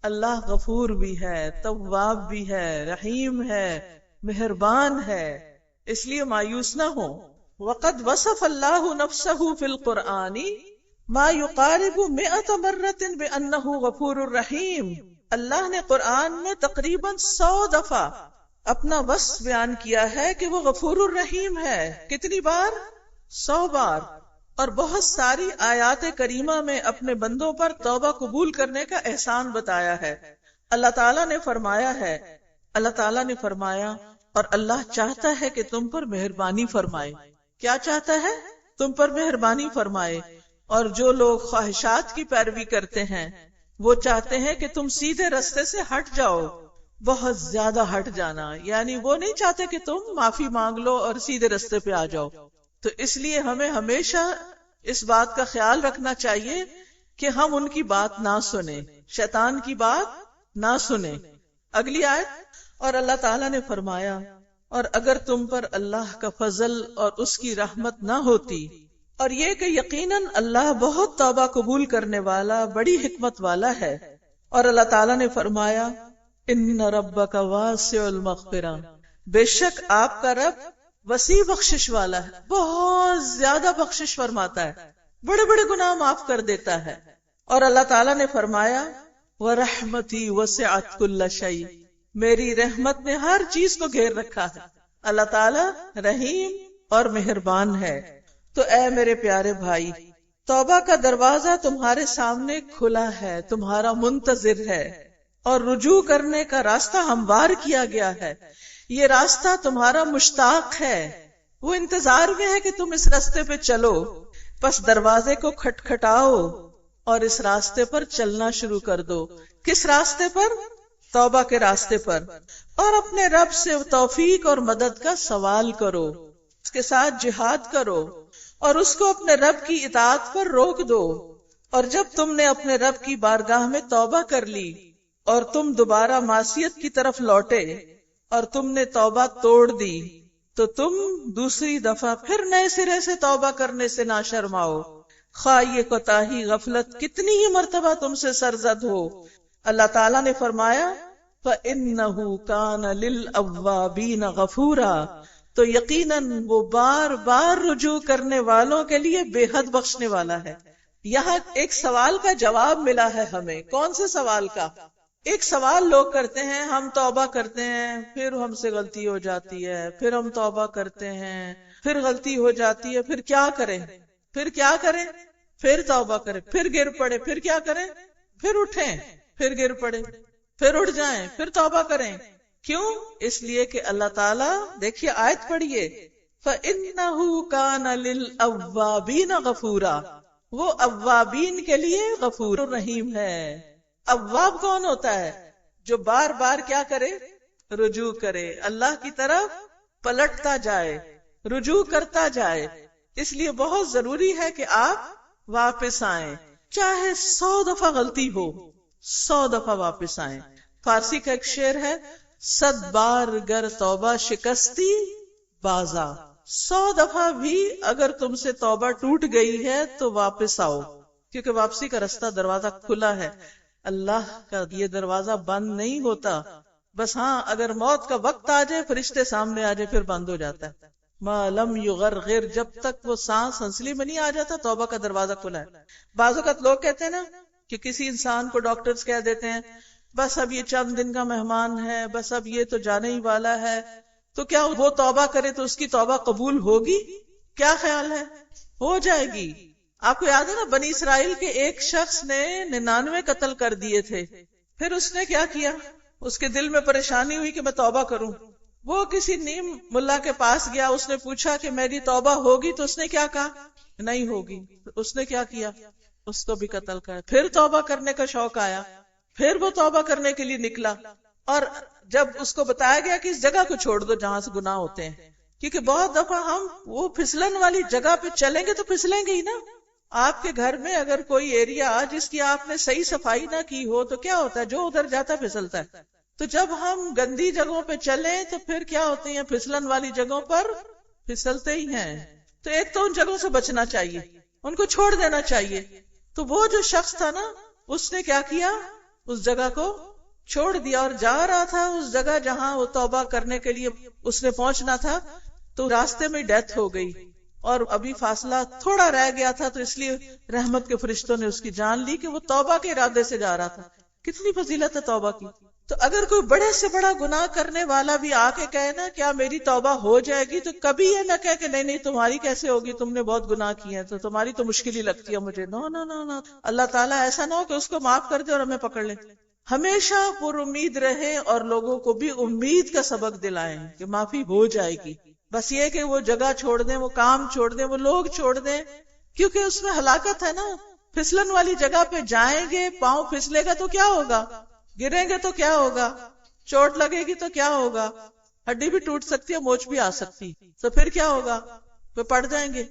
اللہ غفور بھی ہے، تواب بھی ہے، رحیم ہے، مہربان ہے، اس لیے مایوس نہ ہو. وقد وصف اللہ نفسہ فی القرآن ما یقارب 100 مرۃ بانہ غفور الرحیم. اللہ نے قرآن میں تقریباً 100 دفعہ اپنا وصف بیان کیا ہے کہ وہ غفور الرحیم ہے. کتنی بار؟ 100 بار. اور بہت ساری آیات کریمہ میں اپنے بندوں پر توبہ قبول کرنے کا احسان بتایا ہے. اللہ تعالیٰ نے فرمایا اور اللہ چاہتا ہے کہ تم پر مہربانی فرمائے. کیا چاہتا ہے؟ تم پر مہربانی فرمائے. اور جو لوگ خواہشات کی پیروی کرتے ہیں وہ چاہتے ہیں کہ تم سیدھے رستے سے ہٹ جاؤ، بہت زیادہ ہٹ جانا، یعنی وہ نہیں چاہتے کہ تم معافی مانگ لو اور سیدھے رستے پہ آ جاؤ. تو اس لیے ہمیں ہمیشہ اس بات کا خیال رکھنا چاہیے کہ ہم ان کی بات نہ سنیں، شیطان کی بات نہ سنیں. اگلی آیت، اور اللہ تعالیٰ نے فرمایا اور اگر تم پر اللہ کا فضل اور اس کی رحمت نہ ہوتی، اور یہ کہ یقیناً اللہ بہت توبہ قبول کرنے والا، بڑی حکمت والا ہے. اور اللہ تعالیٰ نے فرمایا ان ربک واسع المغفرہ، بے شک آپ کا رب وسیع بخشش والا ہے، بہت زیادہ بخشش فرماتا ہے، بڑے بڑے گناہ معاف کر دیتا ہے. اور اللہ تعالیٰ نے فرمایا وَرَحْمَتِي وَسِعَتْ كُلَّ شَيْءٍ، میری رحمت نے ہر چیز کو گھیر رکھا ہے. اللہ تعالیٰ رحیم اور مہربان ہے. تو اے میرے پیارے بھائی، توبہ کا دروازہ تمہارے سامنے کھلا ہے، تمہارا منتظر ہے، اور رجوع کرنے کا راستہ ہموار کیا گیا ہے. یہ راستہ تمہارا مشتاق ہے، وہ انتظار میں ہے کہ تم اس راستے پہ چلو. پس دروازے کو کھٹکھٹاؤ اور اس راستے پر چلنا شروع کر دو. کس راستے پر؟ توبہ کے راستے پر. اور اپنے رب سے توفیق اور مدد کا سوال کرو، اس کے ساتھ جہاد کرو اور اس کو اپنے رب کی اطاعت پر روک دو. اور جب تم نے اپنے رب کی بارگاہ میں توبہ کر لی اور تم دوبارہ معصیت کی طرف لوٹے اور تم نے توبہ توڑ دی تو تم دوسری دفعہ پھر نئے سرے سے توبہ کرنے سے نہ شرماؤ، خواہ یہ کوتاہی غفلت کتنی ہی مرتبہ تم سے سرزد ہو. اللہ تعالیٰ نے فرمایا فَإِنَّهُ كَانَ لِلْأَوَّابِينَ غَفُورًا، تو یقیناً وہ بار بار رجوع کرنے والوں کے لیے بے حد بخشنے والا ہے. یہاں ایک سوال کا جواب ملا ہے ہمیں. کون سے سوال کا؟ ایک سوال لوگ کرتے ہیں، ہم توبہ کرتے ہیں پھر ہم سے غلطی ہو جاتی ہے، پھر ہم توبہ کرتے ہیں پھر غلطی ہو جاتی ہے، پھر کیا کریں؟ پھر کیا کریں؟ پھر توبہ کریں، پھر گر پڑے، پھر کیا کریں؟ پھر اٹھیں، پھر گر پڑے، پھر اٹھ جائیں، پھر توبہ کریں۔ کیوں؟ اس لیے کہ اللہ تعالیٰ، دیکھیے آیت پڑھیے، فَإِنَّهُ كَانَ لِلْأَوَّابِينَ غَفُورًا، وہ اوابین کے لیے غفور الرحیم ہے۔ اواب کون ہوتا ہے؟ جو بار بار کیا کرے؟ رجوع کرے، اللہ کی طرف پلٹتا جائے، رجوع کرتا جائے۔ اس لیے بہت ضروری ہے کہ آپ واپس آئیں، چاہے 100 دفعہ غلطی ہو، 100 دفعہ واپس آئیں۔ فارسی کا ایک شعر ہے، 100 بار گر توبہ شکستی بازا، 100 دفعہ بھی اگر تم سے توبہ ٹوٹ گئی ہے تو واپس آؤ، کیونکہ واپسی کا رستہ، دروازہ کھلا ہے۔ اللہ کا یہ دروازہ بند نہیں ہوتا، بس ہاں اگر موت کا وقت آ جائے، فرشتے سامنے آ جائے، پھر بند ہو جاتا ہے۔ ما لم یغرغر، جب تک وہ سانس ہنسلی میں نہیں آ جاتا، توبہ کا دروازہ کھلا ہے۔ بعض اوقات لوگ کہتے ہیں نا کہ کسی انسان کو ڈاکٹرز کہہ دیتے ہیں بس اب یہ چند دن کا مہمان ہے، بس اب یہ تو جانے ہی والا ہے، تو کیا وہ توبہ کرے تو اس کی توبہ قبول ہوگی؟ کیا خیال ہے؟ ہو جائے گی۔ آپ کو یاد ہے نا، بنی اسرائیل کے ایک شخص نے 99 قتل کر دیے تھے، پھر اس نے کیا کیا؟ اس کے دل میں پریشانی ہوئی کہ میں توبہ کروں، وہ کسی نیم ملا کے پاس گیا، اس نے پوچھا کہ میری توبہ ہوگی؟ تو اس نے کیا کہا؟ نہیں ہوگی۔ اس نے کیا کیا؟ اس کو بھی قتل کر۔ پھر توبہ کرنے کا شوق آیا، پھر وہ توبہ کرنے کے لیے نکلا، اور جب اس کو بتایا گیا کہ اس جگہ کو چھوڑ دو جہاں سے گناہ ہوتے ہیں، کیونکہ بہت دفعہ ہم وہ پھسلن والی جگہ پہ چلیں گے تو پھسلیں گے ہی نا۔ آپ کے گھر میں اگر کوئی ایریا جس کی آپ نے صحیح صفائی نہ کی ہو تو کیا ہوتا ہے؟ جو ادھر جاتا پھسلتا ہے۔ تو جب ہم گندی جگہوں پہ چلیں تو پھر کیا ہوتے ہیں؟ پھسلن والی جگہوں پر پھسلتے ہی ہیں۔ تو ایک تو ان جگہوں سے بچنا چاہیے، ان کو چھوڑ دینا چاہیے۔ تو وہ جو شخص تھا نا، اس نے کیا کیا؟ اس جگہ کو چھوڑ دیا اور جا رہا تھا اس جگہ جہاں وہ توبہ کرنے کے لیے اس نے پہنچنا تھا، تو راستے میں ڈیتھ ہو گئی اور ابھی فاصلہ تھوڑا رہ گیا تھا، تو اس لیے رحمت کے فرشتوں نے اس کی جان لی کہ وہ توبہ کے ارادے سے جا رہا تھا۔ کتنی فضیلت ہے توبہ کی۔ تو اگر کوئی بڑے سے بڑا گناہ کرنے والا بھی آ کے کہے نا کیا میری توبہ ہو جائے گی، تو کبھی یہ نہ کہے کہ نہیں نہیں تمہاری کیسے ہوگی، تم نے بہت گناہ کیے ہیں تو تمہاری تو مشکل ہی لگتی ہے مجھے۔ نو نو نو نو، اللہ تعالیٰ ایسا نہ ہو کہ اس کو معاف کر دے اور ہمیں پکڑ لے۔ ہمیشہ پر امید رہے اور لوگوں کو بھی امید کا سبق دلائیں کہ معافی ہو جائے گی۔ بس یہ کہ وہ جگہ چھوڑ دیں، وہ کام چھوڑ دیں، وہ لوگ چھوڑ دیں، کیونکہ اس میں ہلاکت ہے نا۔ پھسلن والی جگہ پہ جائیں گے، پاؤں پھسلے گا تو کیا ہوگا؟ گریں گے تو کیا ہوگا؟ چوٹ لگے گی تو کیا ہوگا؟ ہڈی بھی ٹوٹ سکتی ہے، موچ بھی آ سکتی، تو پھر کیا ہوگا؟ پھر پڑ جائیں گے،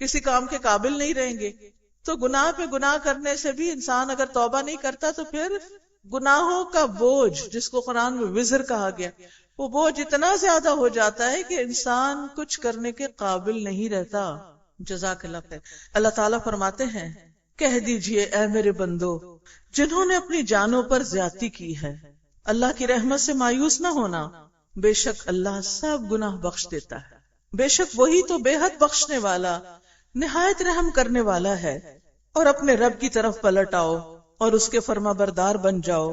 کسی کام کے قابل نہیں رہیں گے۔ تو گناہ پہ گناہ کرنے سے بھی انسان اگر توبہ نہیں کرتا تو پھر گناہوں کا بوجھ، جس کو قرآن میں وزر کہا گیا، وہ بوجھ اتنا زیادہ ہو جاتا ہے کہ انسان کچھ کرنے کے قابل نہیں رہتا۔ جزاک اللہ خیر۔ اللہ تعالیٰ فرماتے ہیں، کہہ دیجئے اے میرے بندو جنہوں نے اپنی جانوں پر زیادتی کی ہے، اللہ کی رحمت سے مایوس نہ ہونا، بے شک اللہ سب گناہ بخش دیتا ہے، بے شک وہی تو بے حد بخشنے والا نہایت رحم کرنے والا ہے۔ اور اپنے رب کی طرف پلٹ آؤ اور اس کے فرما بردار بن جاؤ،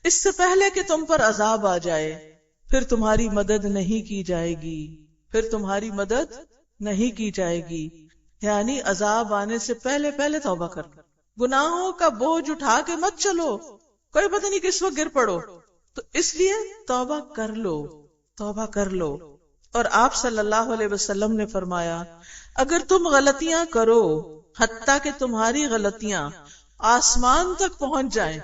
اس سے پہلے کہ تم پر عذاب آ جائے، پھر تمہاری مدد نہیں کی جائے گی، پھر تمہاری مدد نہیں کی جائے گی۔ یعنی عذاب آنے سے پہلے پہلے توبہ کر، گناہوں کا بوجھ اٹھا کے مت چلو، کوئی پتہ نہیں کس وقت گر پڑو، تو اس لیے توبہ کر لو، توبہ کر لو۔ اور آپ صلی اللہ علیہ وسلم نے فرمایا، اگر تم غلطیاں کرو حتیٰ کہ تمہاری غلطیاں آسمان تک پہنچ جائیں،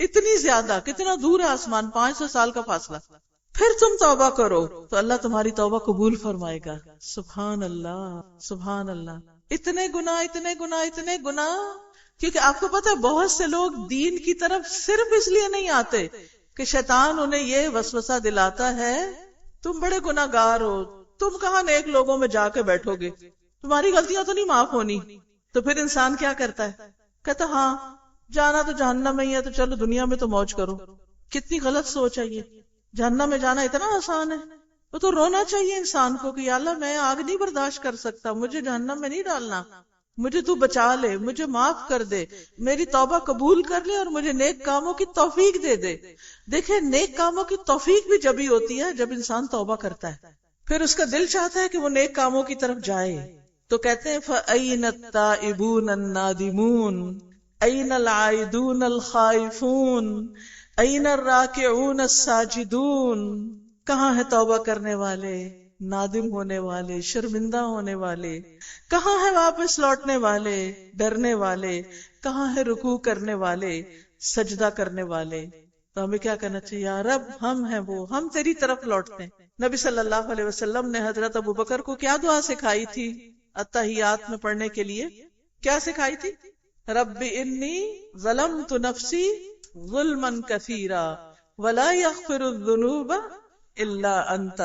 اتنی زیادہ، کتنا دور ہے آسمان؟ 500 سال کا فاصلہ، پھر تم توبہ کرو تو اللہ تمہاری توبہ قبول فرمائے گا۔ سبحان اللہ، سبحان اللہ۔ اتنے گناہ، اتنے گناہ، اتنے گناہ، کیونکہ آپ کو پتہ ہے بہت سے لوگ دین کی طرف صرف اس لیے نہیں آتے کہ شیطان انہیں یہ وسوسہ دلاتا ہے تم بڑے گناہ گار ہو، تم کہاں نیک لوگوں میں جا کے بیٹھو گے، تمہاری غلطیاں تو نہیں معاف ہونی۔ تو پھر انسان کیا کرتا ہے؟ کہتا ہاں جانا تو جہنم میں ہی ہے، تو چلو دنیا میں تو موج کرو۔ کتنی غلط سوچ ہے یہ، جہنم میں جانا اتنا آسان ہے؟ وہ تو رونا چاہیے انسان کو کہ یا اللہ میں آگ نہیں برداشت کر سکتا، مجھے جہنم میں نہیں ڈالنا۔ مجھے تو بچا لے، مجھے معاف کر دے، میری توبہ قبول کر لے اور مجھے نیک کاموں کی توفیق دے دے۔ دیکھیں نیک کاموں کی توفیق بھی جب ہی ہوتی ہے جب انسان توبہ کرتا ہے، پھر اس کا دل چاہتا ہے کہ وہ نیک کاموں کی طرف جائے۔ تو کہتے ہیں فَأَيْنَ التَّائِبُونَ النَّادِمُونَ أَيْنَ الْعَائِدُونَ الْخَائِفُونَ أَيْنَ الرَّاكِعُونَ السَّاجِدُونَ، کہاں ہے توبہ کرنے والے، نادم ہونے والے، شرمندہ ہونے والے، کہاں ہے واپس لوٹنے والے، ڈرنے والے، کہاں ہے رکوع کرنے والے، سجدہ کرنے والے۔ تو ہمیں کیا کرنا چاہیے؟ یا رب ہم ہیں وہ، ہم تیری طرف لوٹتے ہیں۔ نبی صلی اللہ علیہ وسلم نے حضرت ابوبکر کو کیا دعا سکھائی تھی اتحیات میں پڑھنے کے لیے؟ کیا سکھائی تھی؟ رب انی ظلمت نفسی ظلما کثیرا ولا یغفر الذنوب الا انت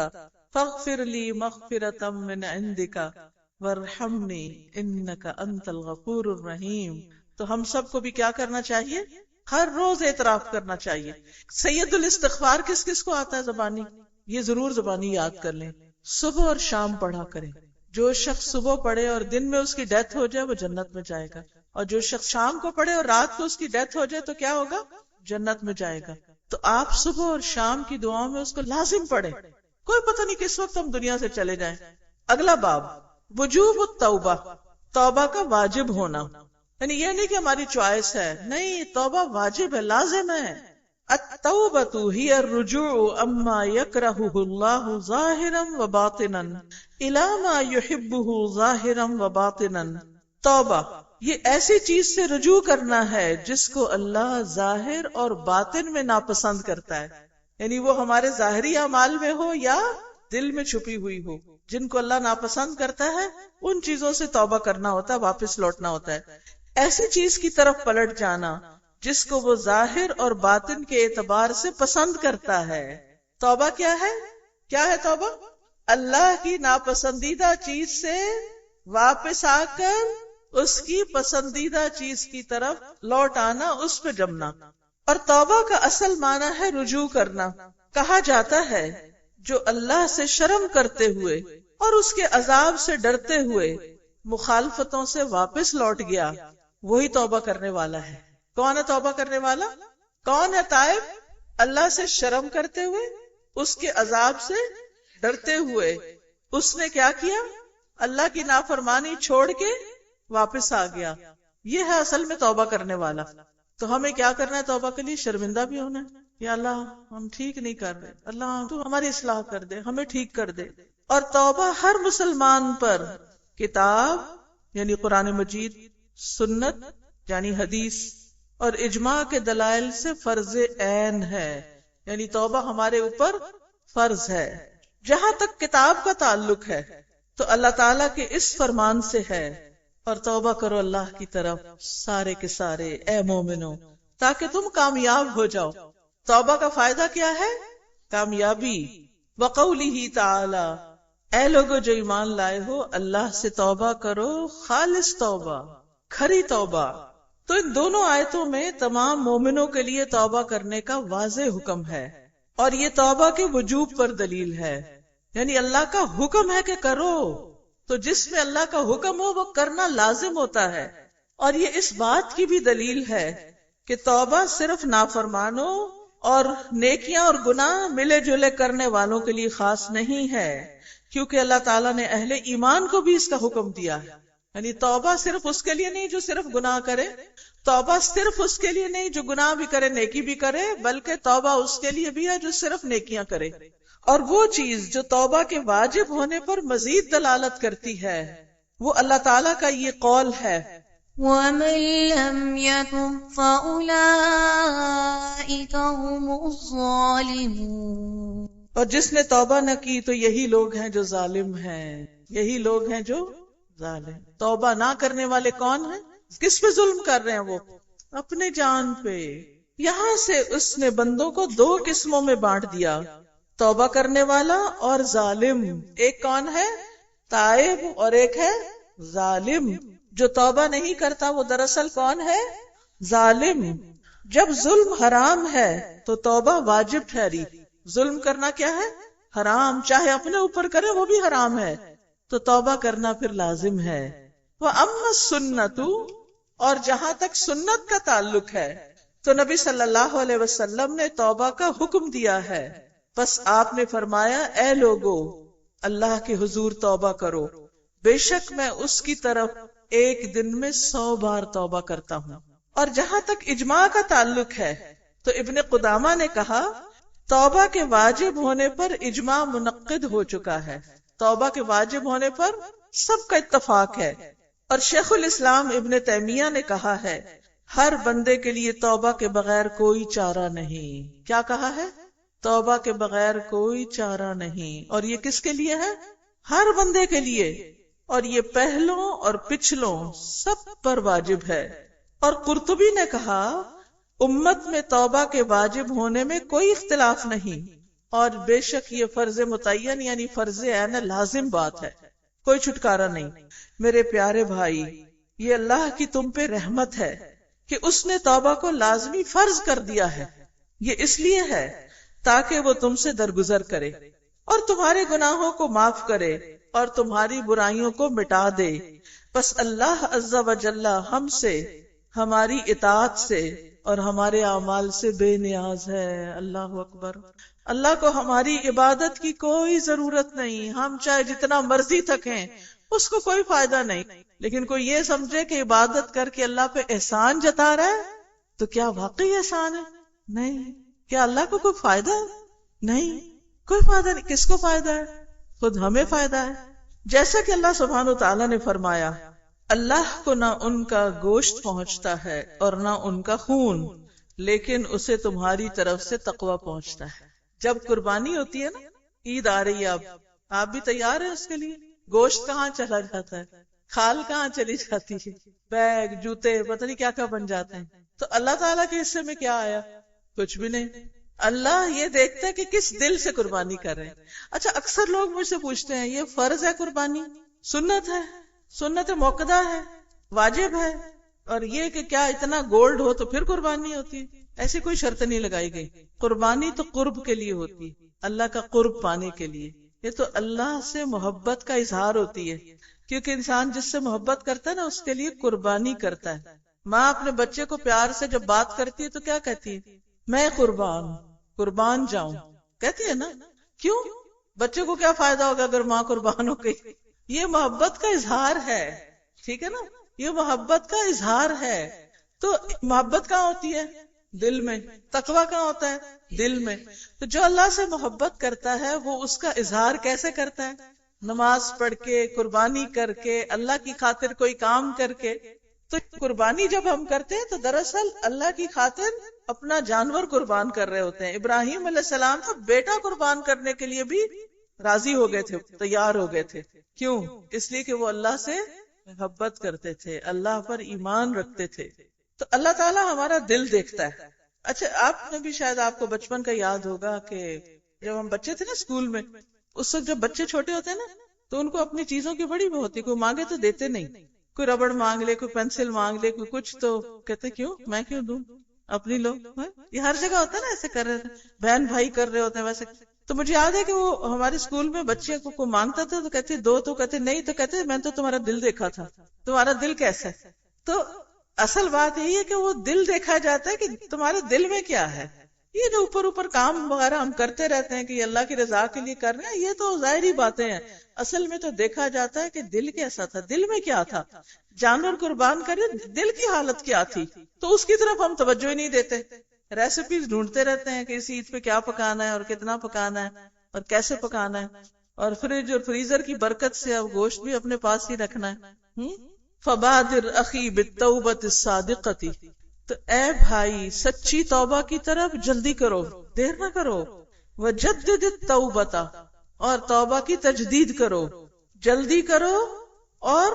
فاغفر لی مغفرۃ من عندک وارحمنی انک انت الغفور الرحیم۔ تو ہم سب کو بھی کیا کرنا چاہیے؟ ہر روز اعتراف کرنا چاہیے۔ سید الاستغفار کس کس کو آتا ہے زبانی؟ یہ ضرور زبانی یاد کر لیں، صبح اور شام پڑھا کریں۔ جو شخص صبح پڑھے اور دن میں اس کی ڈیتھ ہو جائے وہ جنت میں جائے گا، اور جو شخص شام کو پڑھے اور رات کو اس کی ڈیتھ ہو جائے تو کیا ہوگا؟ جنت میں جائے گا۔ تو آپ صبح اور شام کی دعاؤں میں اس کو لازم پڑھیں، کوئی پتہ نہیں کس وقت ہم دنیا سے چلے جائیں۔ اگلا باب وجوب التوبہ، توبہ کا واجب ہونا، یعنی یہ نہیں کہ ہماری چوائس ہے، نہیں، توبہ واجب ہے، لازم ہے۔ التوبۃ ہی الرجوع اما یکرہہ اللہ ظاہرا وباطنا الی ما یحبہ ظاہرا وباطنا۔ توبہ یہ ایسی چیز سے رجوع کرنا ہے جس کو اللہ ظاہر اور باطن میں ناپسند کرتا ہے، یعنی وہ ہمارے ظاہری اعمال میں ہو یا دل میں چھپی ہوئی ہو۔ جن کو اللہ ناپسند کرتا ہے ان چیزوں سے توبہ کرنا ہوتا ہے، واپس لوٹنا ہوتا ہے۔ ایسی چیز کی طرف پلٹ جانا جس کو وہ ظاہر اور باطن کے اعتبار سے پسند کرتا ہے۔ توبہ کیا ہے؟ کیا ہے توبہ؟ اللہ کی ناپسندیدہ چیز سے واپس آ کر اس کی پسندیدہ چیز کی طرف لوٹ آنا، اس پہ جمنا۔ اور توبہ کا اصل معنی ہے رجوع کرنا۔ کہا جاتا ہے جو اللہ سے شرم کرتے ہوئے اور اس کے عذاب سے ڈرتے ہوئے مخالفتوں سے واپس لوٹ گیا وہی توبہ کرنے والا ہے۔ کون ہے توبہ کرنے والا؟ کون ہے تائب؟ اللہ سے شرم کرتے ہوئے، اس کے عذاب سے ڈرتے ہوئے اس نے کیا کیا؟ اللہ کی نافرمانی چھوڑ کے واپس آ گیا۔ یہ ہے اصل میں توبہ کرنے والا۔ تو ہمیں کیا کرنا ہے توبہ کے لیے؟ شرمندہ بھی ہونا ہے، یا اللہ ہم ٹھیک نہیں کر رہے، اللہ تو ہماری اصلاح کر دے، ہمیں ٹھیک کر دے۔ اور توبہ ہر مسلمان پر کتاب یعنی قرآن مجید، سنت یعنی حدیث اور اجماع کے دلائل سے فرض عین ہے، یعنی توبہ ہمارے اوپر فرض ہے۔ جہاں تک کتاب کا تعلق ہے تو اللہ تعالیٰ کے اس فرمان سے ہے، اور توبہ کرو اللہ کی طرف سارے کے سارے اے مومنو تاکہ تم کامیاب ہو جاؤ۔ توبہ کا فائدہ کیا ہے؟ کامیابی۔ وقولہ تعالی، اے لوگو جو ایمان لائے ہو اللہ سے توبہ کرو، خالص توبہ، کھری توبہ۔ تو ان دونوں آیتوں میں تمام مومنوں کے لیے توبہ کرنے کا واضح حکم ہے، اور یہ توبہ کے وجوب پر دلیل ہے، یعنی اللہ کا حکم ہے کہ کرو، تو جس میں اللہ کا حکم ہو وہ کرنا لازم ہوتا ہے۔ اور یہ اس بات کی بھی دلیل ہے کہ توبہ صرف نافرمانوں اور نیکیاں اور گناہ ملے جلے کرنے والوں کے لیے خاص نہیں ہے، کیونکہ اللہ تعالیٰ نے اہل ایمان کو بھی اس کا حکم دیا ہے۔ یعنی توبہ صرف اس کے لیے نہیں جو صرف گناہ کرے، توبہ صرف اس کے لیے نہیں جو گناہ بھی کرے نیکی بھی کرے، بلکہ توبہ اس کے لیے بھی ہے جو صرف نیکیاں کرے۔ اور وہ چیز جو توبہ کے واجب ہونے پر مزید دلالت کرتی ہے وہ اللہ تعالیٰ کا یہ قول ہے، وَمَن لَّمْ يَتُبْ فَأُولَٰئِكَ هُمُ الظَّالِمُونَ۔ اور جس نے توبہ نہ کی تو یہی لوگ ہیں جو ظالم ہیں، یہی لوگ ہیں جو ظالم۔ توبہ نہ کرنے والے کون ہیں؟ کس پہ ظلم کر رہے ہیں؟ وہ اپنے جان پہ۔ یہاں سے اس نے بندوں کو دو قسموں میں بانٹ دیا، توبہ کرنے والا اور ظالم۔ ایک کون ہے؟ تائب، اور ایک ہے ظالم۔ جو توبہ نہیں کرتا وہ دراصل کون ہے؟ ظالم۔ جب ظلم حرام ہے تو توبہ واجب ٹھہری۔ ظلم کرنا کیا ہے؟ حرام، چاہے اپنے اوپر کرے وہ بھی حرام ہے، تو توبہ کرنا پھر لازم ہے۔ وَأَمَّا السُّنَّةُ، اور جہاں تک سنت کا تعلق ہے تو نبی صلی اللہ علیہ وسلم نے توبہ کا حکم دیا ہے. بس آپ نے فرمایا اے لوگو اللہ کے حضور توبہ کرو، بے شک میں اس کی طرف ایک دن میں 100 بار توبہ کرتا ہوں. اور جہاں تک اجماع کا تعلق ہے تو ابن قدامہ نے کہا توبہ کے واجب ہونے پر اجماع منعقد ہو چکا ہے. توبہ کے واجب ہونے پر سب کا اتفاق ہے. اور شیخ الاسلام ابن تیمیہ نے کہا ہے ہر بندے کے لیے توبہ کے بغیر کوئی چارہ نہیں. کیا کہا ہے؟ توبہ کے بغیر کوئی چارہ نہیں. اور یہ کس کے لیے ہے؟ ہر بندے کے لیے. اور یہ پہلوں اور پچھلوں سب پر واجب ہے. اور قرطبی نے کہا امت میں توبہ کے واجب ہونے میں کوئی اختلاف نہیں، اور بے شک یہ فرض متعین یعنی فرض عین لازم بات ہے، کوئی چھٹکارا نہیں. میرے پیارے بھائی، یہ اللہ کی تم پہ رحمت ہے کہ اس نے توبہ کو لازمی فرض کر دیا ہے. یہ اس لیے ہے تاکہ وہ تم سے درگزر کرے اور تمہارے گناہوں کو معاف کرے اور تمہاری برائیوں کو مٹا دے. بس اللہ عز و جل ہم سے، ہماری اطاعت سے اور ہمارے اعمال سے بے نیاز ہے. اللہ اکبر. اللہ کو ہماری عبادت کی کوئی ضرورت نہیں. ہم چاہے جتنا مرضی تھکیں اس کو کوئی فائدہ نہیں. لیکن کوئی یہ سمجھے کہ عبادت کر کے اللہ پہ احسان جتا رہا ہے تو کیا واقعی احسان ہے؟ نہیں. کیا اللہ کو کوئی فائدہ ہے؟ نہیں، کوئی فائدہ نہیں. کس کو فائدہ ہے؟ خود ہمیں فائدہ ہے. جیسا کہ اللہ سبحانہ وتعالی نے فرمایا اللہ کو نہ ان کا گوشت پہنچتا ہے اور نہ ان کا خون، لیکن اسے تمہاری طرف سے تقوی پہنچتا ہے. جب قربانی ہوتی ہے نا، عید آ رہی ہے، آپ بھی تیار ہیں اس کے لیے؟ گوشت کہاں چلا جاتا ہے، کھال کہاں چلی جاتی ہے، بیگ جوتے پتہ نہیں کیا کیا بن جاتے ہیں. تو اللہ تعالیٰ کے حصے میں کیا آیا؟ کچھ بھی نہیں. اللہ یہ دیکھتا ہے کہ کس دل سے قربانی کر رہے ہیں. اچھا، اکثر لوگ مجھ سے پوچھتے ہیں یہ فرض ہے قربانی، سنت ہے، سنت موقدہ ہے، واجب ہے، اور یہ کہ کیا اتنا گولڈ ہو تو پھر قربانی ہوتی ہے؟ ایسی کوئی شرط نہیں لگائی گئی. قربانی تو قرب کے لیے ہوتی ہے، اللہ کا قرب پانے کے لیے. یہ تو اللہ سے محبت کا اظہار ہوتی ہے، کیونکہ انسان جس سے محبت کرتا ہے نا اس کے لیے قربانی کرتا ہے. ماں اپنے بچے کو پیار سے جب بات کرتی ہے تو کیا کہتی ہے؟ میں قربان جاؤں، کہتی ہے نا. کیوں؟ بچے کو کیا فائدہ ہوگا اگر ماں قربان ہو گئی؟ یہ محبت کا اظہار ہے، ٹھیک ہے نا، یہ محبت کا اظہار ہے. تو محبت کہاں ہوتی ہے؟ دل میں. تقویٰ کہاں ہوتا ہے؟ دل میں. تو جو اللہ سے محبت کرتا ہے وہ اس کا اظہار کیسے کرتا ہے؟ نماز پڑھ کے، قربانی کر کے، اللہ کی خاطر کوئی کام کر کے. تو قربانی جب ہم کرتے ہیں تو دراصل اللہ کی خاطر اپنا جانور قربان کر رہے ہوتے ہیں. ابراہیم علیہ السلام تو بیٹا قربان کرنے کے لیے بھی راضی ہو گئے تھے، تیار ہو گئے تھے. کیوں؟ اس لیے کہ وہ اللہ سے محبت کرتے تھے، اللہ پر ایمان رکھتے تھے. تو اللہ تعالیٰ ہمارا دل دیکھتا ہے. اچھا، آپ نے بھی شاید، آپ کو بچپن کا یاد ہوگا کہ جب ہم بچے تھے نا اسکول میں، اس وقت جب بچے چھوٹے ہوتے ہیں نا تو ان کو اپنی چیزوں کی بڑی وہ ہوتی، کوئی مانگے تو دیتے نہیں. کوئی ربڑ مانگ لے، کوئی پینسل مانگ لے، کوئی کچھ، تو کہتے کیوں، میں کیوں دوں، اپنی لو. یہ ہر جگہ ہوتا ہے نا، ایسے کر رہے تھے، بہن بھائی کر رہے ہوتے ہیں ویسے. تو مجھے یاد ہے کہ وہ ہمارے اسکول میں بچے کو کوئی مانگتا تھا تو کہتے دو، تو کہتے نہیں، تو کہتے میں تو تمہارا دل دیکھا تھا. تمہارا دل کیسا ہے؟ تو اصل بات یہی ہے کہ وہ دل دیکھا جاتا ہے کہ تمہارے دل میں کیا ہے. یہ جو اوپر کام وغیرہ ہم کرتے رہتے ہیں کہ یہ اللہ کی رضا کے لیے کر رہے ہیں، یہ تو ظاہری باتیں ہیں. اصل میں تو دیکھا جاتا ہے کہ دل کیسا تھا، دل میں کیا تھا. جانور قربان کرے، دل کی حالت کیا تھی، تو اس کی طرف ہم توجہ ہی نہیں دیتے. ریسیپیز ڈھونڈتے رہتے ہیں کہ اس عید پہ کیا پکانا ہے اور کتنا پکانا ہے اور کیسے پکانا ہے، اور فریج اور فریزر کی برکت سے اب گوشت بھی اپنے پاس ہی رکھنا ہے. فبادر اخی بالتوبۃ الصادقۃ، تو اے بھائی سچی توبہ کی طرف جلدی کرو، دیر نہ کرو. وجدد التوبۃ، اور توبہ کی تجدید کرو، جلدی کرو اور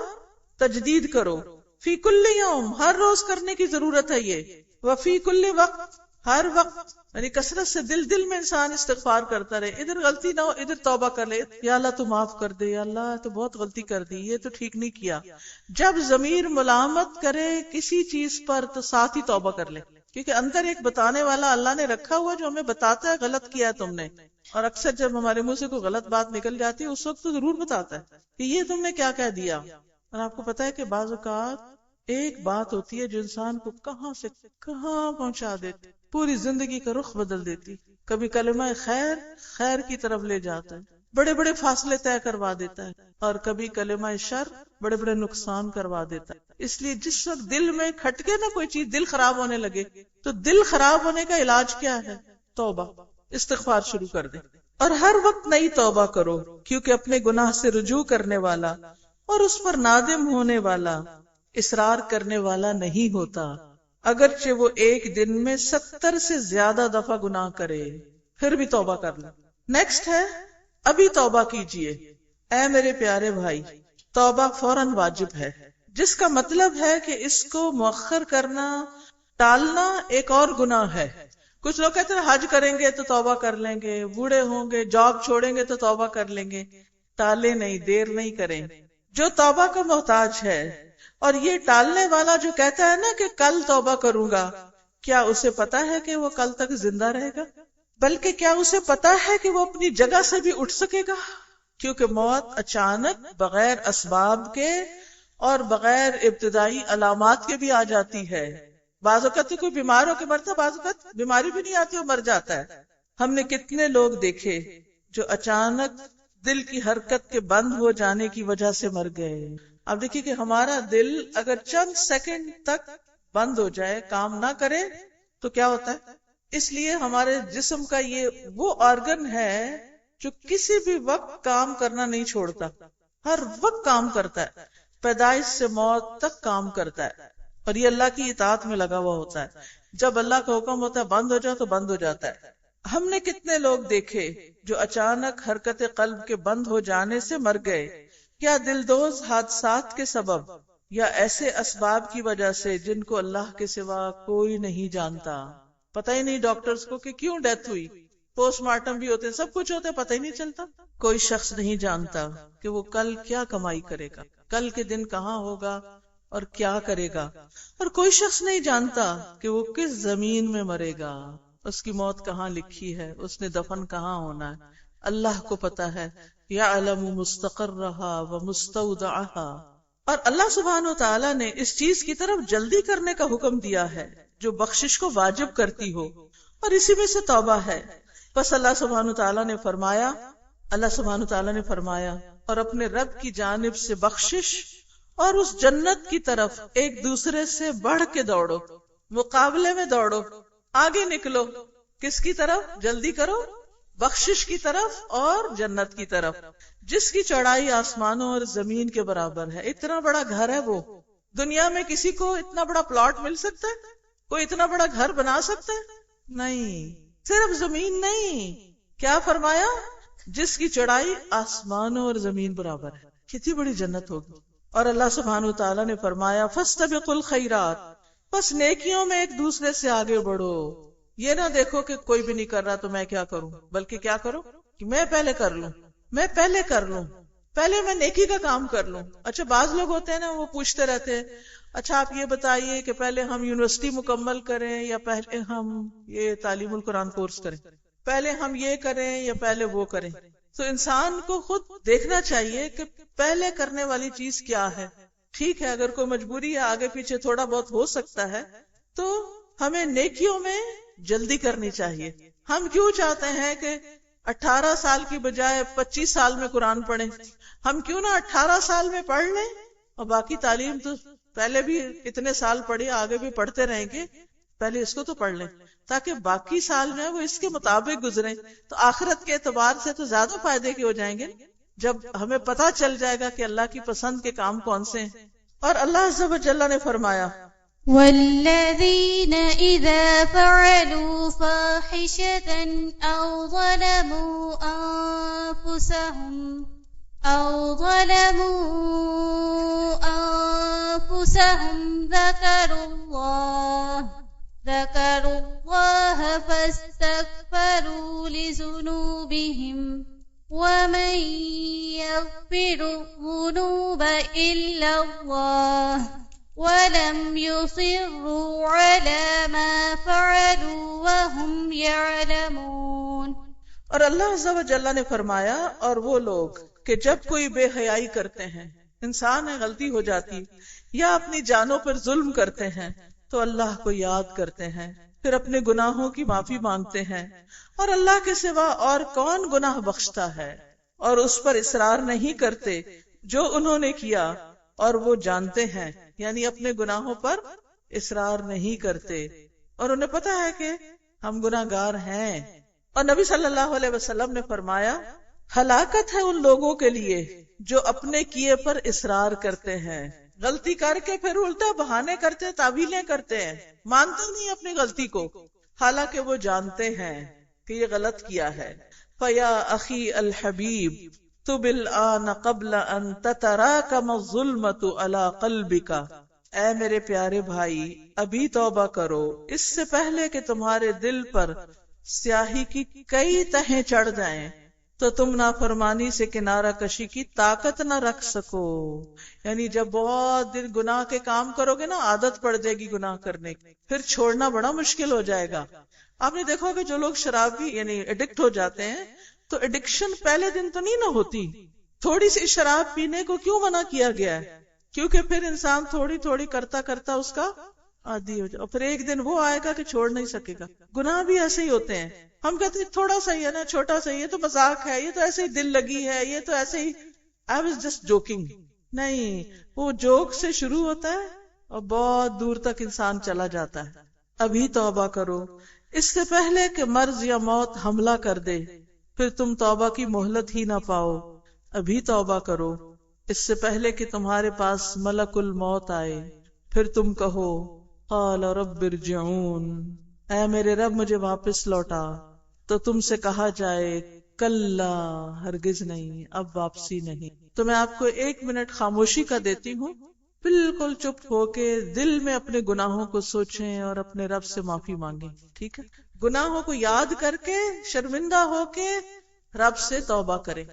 تجدید کرو. فی کل یوم، ہر روز کرنے کی ضرورت ہے یہ. وفی کل وقت، ہر وقت، یعنی کثرت سے دل میں انسان استغفار کرتا رہے. ادھر غلطی نہ ہو ادھر توبہ کر لے، یا اللہ تو معاف کر دے، یا اللہ تو بہت غلطی کر دی، یہ تو ٹھیک نہیں کیا. جب ضمیر ملامت کرے کسی چیز پر تو ساتھ ہی توبہ کر لے، کیونکہ اندر ایک بتانے والا اللہ نے رکھا ہوا جو ہمیں بتاتا ہے غلط کیا ہے تم نے. اور اکثر جب ہمارے منہ سے کوئی غلط بات نکل جاتی ہے اس وقت تو ضرور بتاتا ہے کہ یہ تم نے کیا کہہ دیا. اور آپ کو پتا ہے کہ بعض اوقات ایک بات ہوتی ہے جو انسان کو کہاں سے کہاں پہنچا دیتی، پوری زندگی کا رخ بدل دیتی. کبھی کلمہ خیر خیر کی طرف لے جاتا ہے، بڑے بڑے فاصلے طے کروا دیتا ہے، اور کبھی کلمہ شر بڑے بڑے نقصان کروا دیتا ہے. اس لیے جس وقت دل میں کھٹکے نا کوئی چیز، دل خراب ہونے لگے، تو دل خراب ہونے کا علاج کیا ہے؟ توبہ، استغفار شروع کر دے. اور ہر وقت نئی توبہ کرو، کیونکہ اپنے گناہ سے رجوع کرنے والا اور اس پر نادم ہونے والا اصرار کرنے والا نہیں ہوتا، اگرچہ وہ ایک دن میں 70 سے زیادہ دفعہ گناہ کرے پھر بھی توبہ کر لے. نیکسٹ ہے ابھی توبہ کیجئے. اے میرے پیارے بھائی، توبہ فوراً واجب ہے، جس کا مطلب ہے کہ اس کو مؤخر کرنا، ٹالنا ایک اور گناہ ہے. کچھ لوگ کہتے ہیں حج کریں گے تو توبہ کر لیں گے، بوڑھے ہوں گے جاب چھوڑیں گے تو توبہ کر لیں گے. ٹالے نہیں، دیر نہیں کریں. جو توبہ کا محتاج ہے اور یہ ٹالنے والا جو کہتا ہے نا کہ کل توبہ کروں گا، کیا اسے پتا ہے کہ وہ کل تک زندہ رہے گا؟ بلکہ کیا اسے پتا ہے کہ وہ اپنی جگہ سے بھی اٹھ سکے گا؟ کیونکہ موت اچانک، بغیر اسباب کے اور بغیر ابتدائی علامات کے بھی آ جاتی ہے. بعض اوقات تو کوئی بیمار ہو کے مرتا ہے، بعض اوقات بیماری بھی نہیں آتی اور مر جاتا ہے. ہم نے کتنے لوگ دیکھے جو اچانک دل کی حرکت کے بند ہو جانے کی وجہ سے مر گئے. اب دیکھیے کہ ہمارا دل اگر چند سیکنڈ تک بند ہو جائے، کام نہ کرے، تو کیا ہوتا ہے؟ اس لیے ہمارے جسم کا یہ وہ آرگن ہے جو کسی بھی وقت کام کرنا نہیں چھوڑتا، ہر وقت کام کرتا ہے، پیدائش سے موت تک کام کرتا ہے، اور یہ اللہ کی اطاعت میں لگا ہوا ہوتا ہے. جب اللہ کا حکم ہوتا ہے بند ہو جاؤ تو بند ہو جاتا ہے. ہم نے کتنے لوگ دیکھے جو اچانک حرکت قلب کے بند ہو جانے سے مر گئے، کیا دلدوز حادثات کے سبب یا ایسے اسباب کی وجہ سے جن کو اللہ کے سوا کوئی نہیں جانتا. پتہ ہی نہیں ڈاکٹرز کو کہ کیوں ڈیتھ ہوئی، پوسٹ مارٹم بھی ہوتے ہیں، سب کچھ ہوتے، پتہ ہی نہیں چلتا. کوئی شخص نہیں جانتا کہ وہ کل کیا کمائی کرے گا، کل کے دن کہاں ہوگا اور کیا کرے گا. اور کوئی شخص نہیں جانتا کہ وہ کس زمین میں مرے گا، اس کی موت کہاں لکھی ہے، اس نے دفن کہاں ہونا ہے. اللہ کو پتا ہے. یعلم مستقرها ومستودعها. اور اللہ سبحانہ و تعالیٰ نے اس چیز کی طرف جلدی کرنے کا حکم دیا ہے جو بخشش کو واجب کرتی ہو، اور اسی میں سے توبہ ہے. بس اللہ سبحانہ و تعالیٰ نے فرمایا اور اپنے رب کی جانب سے بخشش اور اس جنت کی طرف ایک دوسرے سے بڑھ کے دوڑو، مقابلے میں دوڑو، آگے نکلو. کس کی طرف؟ جلدی کرو، بخشش کی طرف اور جنت کی طرف، جس کی چوڑائی آسمانوں اور زمین کے برابر ہے. اتنا بڑا گھر ہے وہ. دنیا میں کسی کو اتنا بڑا پلاٹ مل سکتا ہے؟ کوئی اتنا بڑا گھر بنا سکتا ہے؟ نہیں. صرف زمین نہیں، کیا فرمایا؟ جس کی چوڑائی آسمانوں اور زمین برابر ہے. کتنی بڑی جنت ہوگی. اور اللہ سبحانہ و تعالیٰ نے فرمایا فاستبقوا الخیرات، بس نیکیوں میں ایک دوسرے سے آگے بڑھو. یہ نہ دیکھو کہ کوئی بھی نہیں کر رہا تو میں کیا کروں، بلکہ کیا کرو کہ میں پہلے کر لوں، میں نیکی کا کام کر لوں. اچھا بعض لوگ ہوتے ہیں نا، وہ پوچھتے رہتے ہیں اچھا آپ یہ بتائیے کہ پہلے ہم یونیورسٹی مکمل کریں یا پہلے ہم یہ تعلیم القرآن کورس کریں، پہلے ہم یہ کریں یا پہلے وہ کریں. تو انسان کو خود دیکھنا چاہیے کہ پہلے کرنے والی چیز کیا ہے. ٹھیک ہے اگر کوئی مجبوری ہے، آگے پیچھے تھوڑا بہت ہو سکتا ہے، تو ہمیں نیکیوں میں جلدی کرنی چاہیے. ہم کیوں چاہتے ہیں کہ 18 سال کی بجائے 25 سال میں قرآن پڑھیں؟ ہم کیوں نہ 18 سال میں پڑھ لیں اور باقی تعلیم تو پہلے بھی اتنے سال پڑھی، آگے بھی پڑھتے رہیں گے، پہلے اس کو تو پڑھ لیں تاکہ باقی سال جو ہے وہ اس کے مطابق گزریں. تو آخرت کے اعتبار سے تو زیادہ فائدے کے ہو جائیں گے جب ہمیں پتا چل جائے گا کہ اللہ کی پسند کے کام کون سے ہیں. اور اللہ عز و جل نے فرمایا والذین اذا فعلوا فاحشة او ظلموا انفسهم ذكروا الله فاستغفروا لذنوبهم ومن يغفر الذنوب إلا الله وَلَمْ يُصِرُّوا عَلَى مَا فَعَلُوا وَهُمْ يَعْلَمُونَ. اور اللہ عز و جل نے فرمایا اور وہ لوگ کہ جب کوئی بے حیائی کرتے ہیں انسان ہے، غلطی ہو جاتی، یا اپنی جانوں پر ظلم کرتے ہیں تو اللہ کو یاد کرتے ہیں، پھر اپنے گناہوں کی معافی مانگتے ہیں، اور اللہ کے سوا اور کون گناہ بخشتا ہے، اور اس پر اصرار نہیں کرتے جو انہوں نے کیا اور وہ جانتے ہیں، یعنی اپنے گناہوں پر اصرار نہیں کرتے اور انہیں پتا ہے کہ ہم گناہگار ہیں۔ اور نبی صلی اللہ علیہ وسلم نے فرمایا ہلاکت ہے ان لوگوں کے لیے جو اپنے کیے پر اصرار کرتے ہیں، غلطی کر کے پھر الٹا بہانے کرتے، تعویلیں کرتے ہیں، مانتے نہیں اپنی غلطی کو، حالانکہ وہ جانتے ہیں کہ یہ غلط کیا ہے۔ فَيَا أَخِي الْحَبِيبِ تُبِ الْآنَ قَبْلَ أَن تَتَرَاكَمَ الظُّلْمَةُ عَلَى قَلْبِكَ، اے میرے پیارے بھائی ابھی توبہ کرو اس سے پہلے کہ تمہارے دل پر سیاہی کی کئی تہیں چڑھ جائیں تو تم نافرمانی سے کنارہ کشی کی طاقت نہ رکھ سکو۔ یعنی جب بہت دن گناہ کے کام کرو گے نا، عادت پڑ جائے گی گناہ کرنے کی، پھر چھوڑنا بڑا مشکل ہو جائے گا۔ آپ نے دیکھا کہ جو لوگ شرابی یعنی ایڈکٹ ہو جاتے ہیں تو ایڈکشن پہلے دن تو نہیں نہ ہوتی، تھوڑی سی شراب پینے کو کیوں منع کیا گیا ہے؟ کیونکہ پھر انسان تھوڑی تھوڑی کرتا کرتا اس کا عادی ہو جائے، اور پھر ایک دن وہ آئے گا کہ چھوڑ نہیں سکے گا۔ گناہ بھی ایسے ہی ہوتے ہیں، ہم کہتے ہیں تھوڑا سا ہی ہے نا، چھوٹا سا ہی ہے، تو مذاق ہے، یہ تو ایسے ہی دل لگی ہے، یہ تو ایسے ہی I was just joking۔ نہیں، وہ جوک سے شروع ہوتا ہے اور بہت دور تک انسان چلا جاتا ہے۔ ابھی توبہ کرو اس سے پہلے کہ مرض یا موت حملہ کر دے، پھر تم توبہ کی مہلت ہی نہ پاؤ۔ ابھی توبہ کرو اس سے پہلے کہ تمہارے پاس ملک الموت آئے، پھر تم کہو قال رب ارجعون، اے میرے رب مجھے واپس لوٹا، تو تم سے کہا جائے کلا، ہرگز نہیں، اب واپسی نہیں۔ تو میں آپ کو 1 منٹ خاموشی کا دیتی ہوں، بالکل چپ ہو کے دل میں اپنے گناہوں کو سوچیں اور اپنے رب سے معافی مانگیں، ٹھیک ہے؟ گناہوں کو یاد کر کے شرمندہ ہو کے رب سے توبہ کریں۔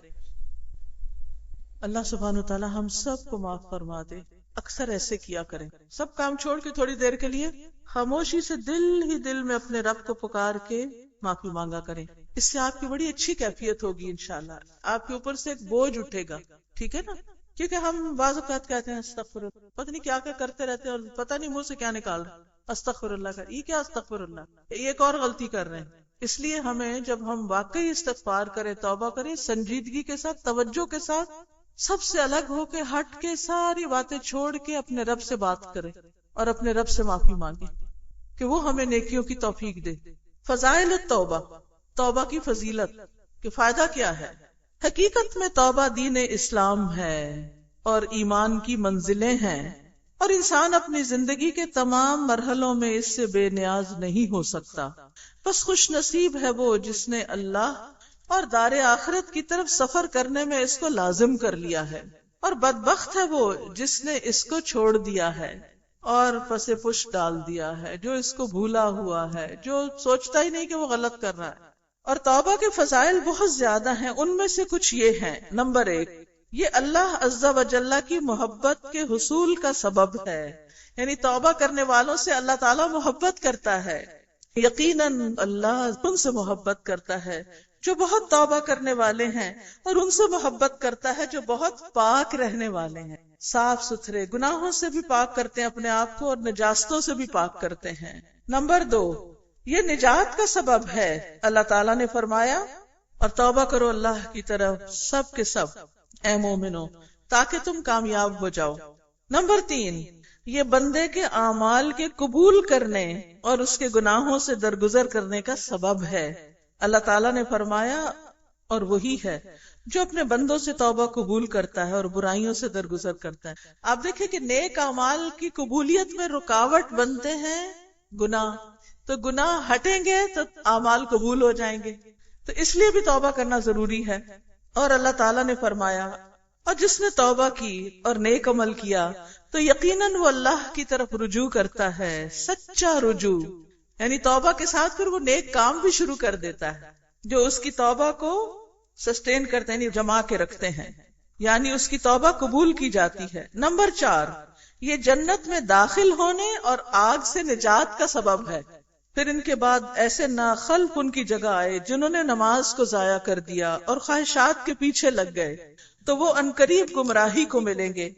اللہ سبحانہ وتعالی ہم سب کو معاف فرما دے۔ اکثر ایسے کیا کریں، سب کام چھوڑ کے تھوڑی دیر کے لیے خاموشی سے دل ہی دل میں اپنے رب کو پکار کے معافی مانگا کریں۔ اس سے آپ کی بڑی اچھی کیفیت ہوگی انشاءاللہ، آپ کے اوپر سے ایک بوجھ اٹھے گا، ٹھیک ہے نا؟ کیونکہ ہم بعض اوقات کہتے ہیں استغفر اللہ، پتہ نہیں کیا کیا کرتے رہتے ہیں اور پتہ نہیں منہ سے کیا نکال رہے، استغفر اللہ کا، یہ کیا استغفر اللہ، یہ ایک اور غلطی کر رہے ہیں۔ اس لیے ہمیں جب ہم واقعی استغفار کریں، توبہ کریں، سنجیدگی کے ساتھ، توجہ کے ساتھ، سب سے الگ ہو کے، ہٹ کے، ساری باتیں چھوڑ کے اپنے رب سے بات کریں اور اپنے رب سے معافی مانگیں کہ وہ ہمیں نیکیوں کی توفیق دے۔ فضائل التوبہ، توبہ کی فضیلت کہ فائدہ کیا ہے؟ حقیقت میں توبہ دین اسلام ہے اور ایمان کی منزلیں ہیں، اور انسان اپنی زندگی کے تمام مرحلوں میں اس سے بے نیاز نہیں ہو سکتا۔ بس خوش نصیب ہے وہ جس نے اللہ اور دار آخرت کی طرف سفر کرنے میں اس کو لازم کر لیا ہے، اور بدبخت ہے وہ جس نے اس کو چھوڑ دیا ہے اور پس پش ڈال دیا ہے، جو اس کو بھولا ہوا ہے، جو سوچتا ہی نہیں کہ وہ غلط کر رہا ہے۔ اور توبہ کے فضائل بہت زیادہ ہیں، ان میں سے کچھ یہ ہیں۔ نمبر 1، یہ اللہ عز و جل کی محبت کے حصول کا سبب ہے، یعنی توبہ کرنے والوں سے اللہ تعالیٰ محبت کرتا ہے۔ یقیناً اللہ ان سے محبت کرتا ہے جو بہت توبہ کرنے والے ہیں، اور ان سے محبت کرتا ہے جو بہت پاک رہنے والے ہیں، صاف ستھرے، گناہوں سے بھی پاک کرتے ہیں اپنے آپ کو اور نجاستوں سے بھی پاک کرتے ہیں۔ نمبر 2، یہ نجات کا سبب ہے۔ اللہ تعالیٰ نے فرمایا اور توبہ کرو اللہ کی طرف سب کے سب اے مومنو تاکہ تم کامیاب ہو جاؤ۔ نمبر 3، یہ بندے کے اعمال کے قبول کرنے اور اس کے گناہوں سے درگزر کرنے کا سبب ہے۔ اللہ تعالیٰ نے فرمایا اور وہی ہے جو اپنے بندوں سے توبہ قبول کرتا ہے اور برائیوں سے درگزر کرتا ہے۔ آپ دیکھیں کہ نیک اعمال کی قبولیت میں رکاوٹ بنتے ہیں گناہ، تو گناہ ہٹیں گے تو اعمال قبول ہو جائیں گے، تو اس لیے بھی توبہ کرنا ضروری ہے۔ اور اللہ تعالیٰ نے فرمایا اور جس نے توبہ کی اور نیک عمل کیا تو یقیناً وہ اللہ کی طرف رجوع کرتا ہے، سچا رجوع، یعنی توبہ کے ساتھ پھر وہ نیک کام بھی شروع کر دیتا ہے جو اس کی توبہ کو سسٹین کرتے ہیں، یعنی جما کے رکھتے ہیں، یعنی اس کی توبہ قبول کی جاتی ہے۔ نمبر 4، یہ جنت میں داخل ہونے اور آگ سے نجات کا سبب ہے۔ پھر ان کے بعد ایسے ناخلف ان کی جگہ آئے جنہوں نے نماز کو ضائع کر دیا اور خواہشات کے پیچھے لگ گئے، تو وہ عنقریب گمراہی کو ملیں گے،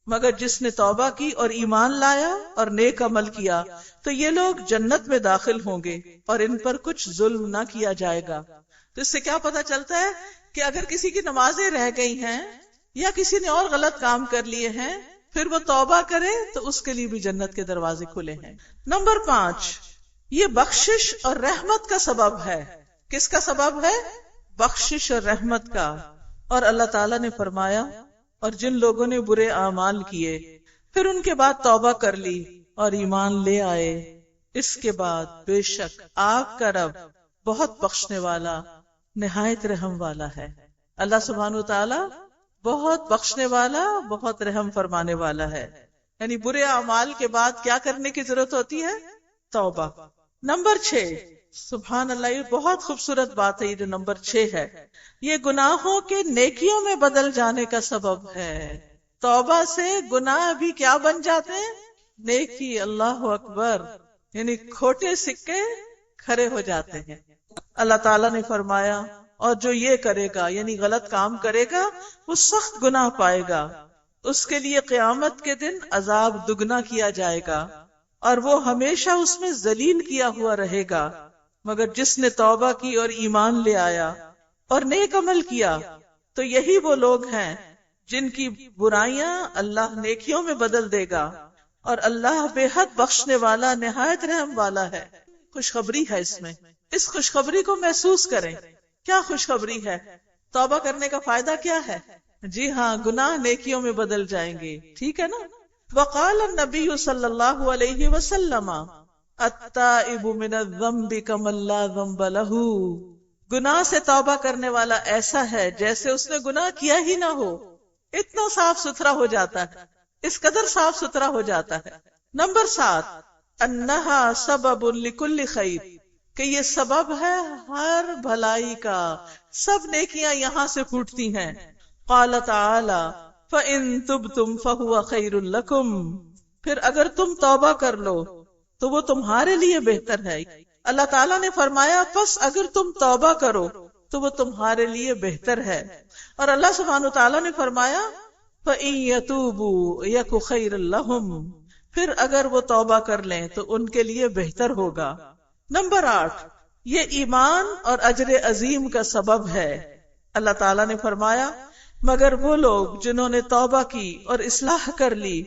مگر جس نے توبہ کی اور ایمان لایا اور نیک عمل کیا تو یہ لوگ جنت میں داخل ہوں گے اور ان پر کچھ ظلم نہ کیا جائے گا۔ تو اس سے کیا پتہ چلتا ہے کہ اگر کسی کی نمازیں رہ گئی ہیں یا کسی نے اور غلط کام کر لیے ہیں، پھر وہ توبہ کرے تو اس کے لیے بھی جنت کے دروازے کھلے ہیں۔ نمبر 5، یہ بخشش اور رحمت کا سبب ہے۔ کس کا سبب ہے؟ بخشش اور رحمت کا۔ اور اللہ تعالیٰ نے فرمایا، اور جن لوگوں نے برے اعمال کیے پھر ان کے بعد توبہ کر لی اور ایمان لے آئے، اس کے بعد بے شک آپ کا رب بہت بخشنے والا نہایت رحم والا ہے۔ اللہ سبحانہ وتعالی بہت بخشنے والا، بہت رحم فرمانے والا ہے۔ یعنی برے اعمال کے بعد کیا کرنے کی ضرورت ہوتی ہے؟ توبہ۔ نمبر 6، سبحان اللہ، یہ بہت خوبصورت بات ہے، یہ جو نمبر 6 ہے، یہ گناہوں کے نیکیوں میں بدل جانے کا سبب ہے۔ توبہ سے گناہ بھی کیا بن جاتے ہیں؟ نیکی۔ اللہ اکبر، یعنی کھوٹے سکے کھڑے ہو جاتے ہیں۔ اللہ تعالیٰ نے فرمایا، اور جو یہ کرے گا یعنی غلط کام کرے گا وہ سخت گناہ پائے گا، اس کے لیے قیامت کے دن عذاب دگنا کیا جائے گا اور وہ ہمیشہ اس میں ذلیل کیا ہوا رہے گا، مگر جس نے توبہ کی اور ایمان لے آیا اور نیک عمل کیا تو یہی وہ لوگ ہیں جن کی برائیاں اللہ نیکیوں میں بدل دے گا، اور اللہ بے حد بخشنے والا نہایت رحم والا ہے۔ خوشخبری ہے اس میں، اس خوشخبری کو محسوس کریں۔ کیا خوشخبری ہے؟ توبہ کرنے کا فائدہ کیا ہے؟ جی ہاں، گناہ نیکیوں میں بدل جائیں گے، ٹھیک ہے نا؟ وقال النبی صلی اللہ علیہ وسلم التائب من الذنب کمن لا ذنب لہ، گناہ سے توبہ کرنے والا ایسا ہے جیسے اس نے گناہ کیا ہی نہ ہو، اتنا صاف ستھرا ہو جاتا ہے، اس قدر صاف ستھرا ہو جاتا ہے۔ نمبر 7، انہا سبب لکل خیر، کہ یہ سبب ہے ہر بھلائی کا، سب نیکیاں یہاں سے پھوٹتی ہیں۔ قال تعالی فَإِن تُبْتُمْ فَهُوَ خَيْرٌ لَكُمْ، پھر اگر تم توبہ کر لو تو وہ تمہارے لیے بہتر ہے۔ اللہ تعالیٰ نے فرمایا پس اگر تم توبہ کرو تو وہ تمہارے لیے بہتر ہے، اور اللہ سبحانہ وتعالیٰ نے فرمایا فَإِن يَتُوبُوا يَكُ خَيْرٌ لَهُمْ، پھر اگر وہ توبہ کر لیں تو ان کے لیے بہتر ہوگا۔ نمبر 8، یہ ایمان اور اجر عظیم کا سبب ہے۔ اللہ تعالیٰ نے فرمایا مگر وہ لوگ جنہوں نے توبہ کی اور اصلاح کر لی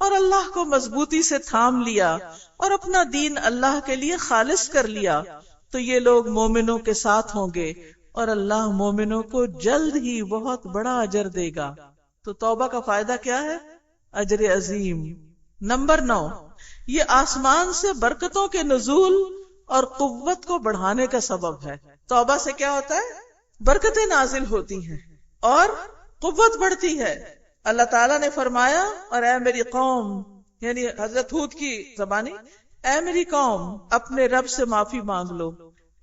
اور اللہ کو مضبوطی سے تھام لیا اور اپنا دین اللہ کے لیے خالص کر لیا تو یہ لوگ مومنوں کے ساتھ ہوں گے اور اللہ مومنوں کو جلد ہی بہت بڑا اجر دے گا۔ تو توبہ کا فائدہ کیا ہے؟ اجر عظیم۔ نمبر 9، یہ آسمان سے برکتوں کے نزول اور قوت کو بڑھانے کا سبب ہے۔ توبہ سے کیا ہوتا ہے؟ برکتیں نازل ہوتی ہیں اور قوت بڑھتی ہے۔ اللہ تعالیٰ نے فرمایا اور اے میری قوم، یعنی حضرت ہود کی زبانی، اے میری قوم اپنے رب سے معافی مانگ لو،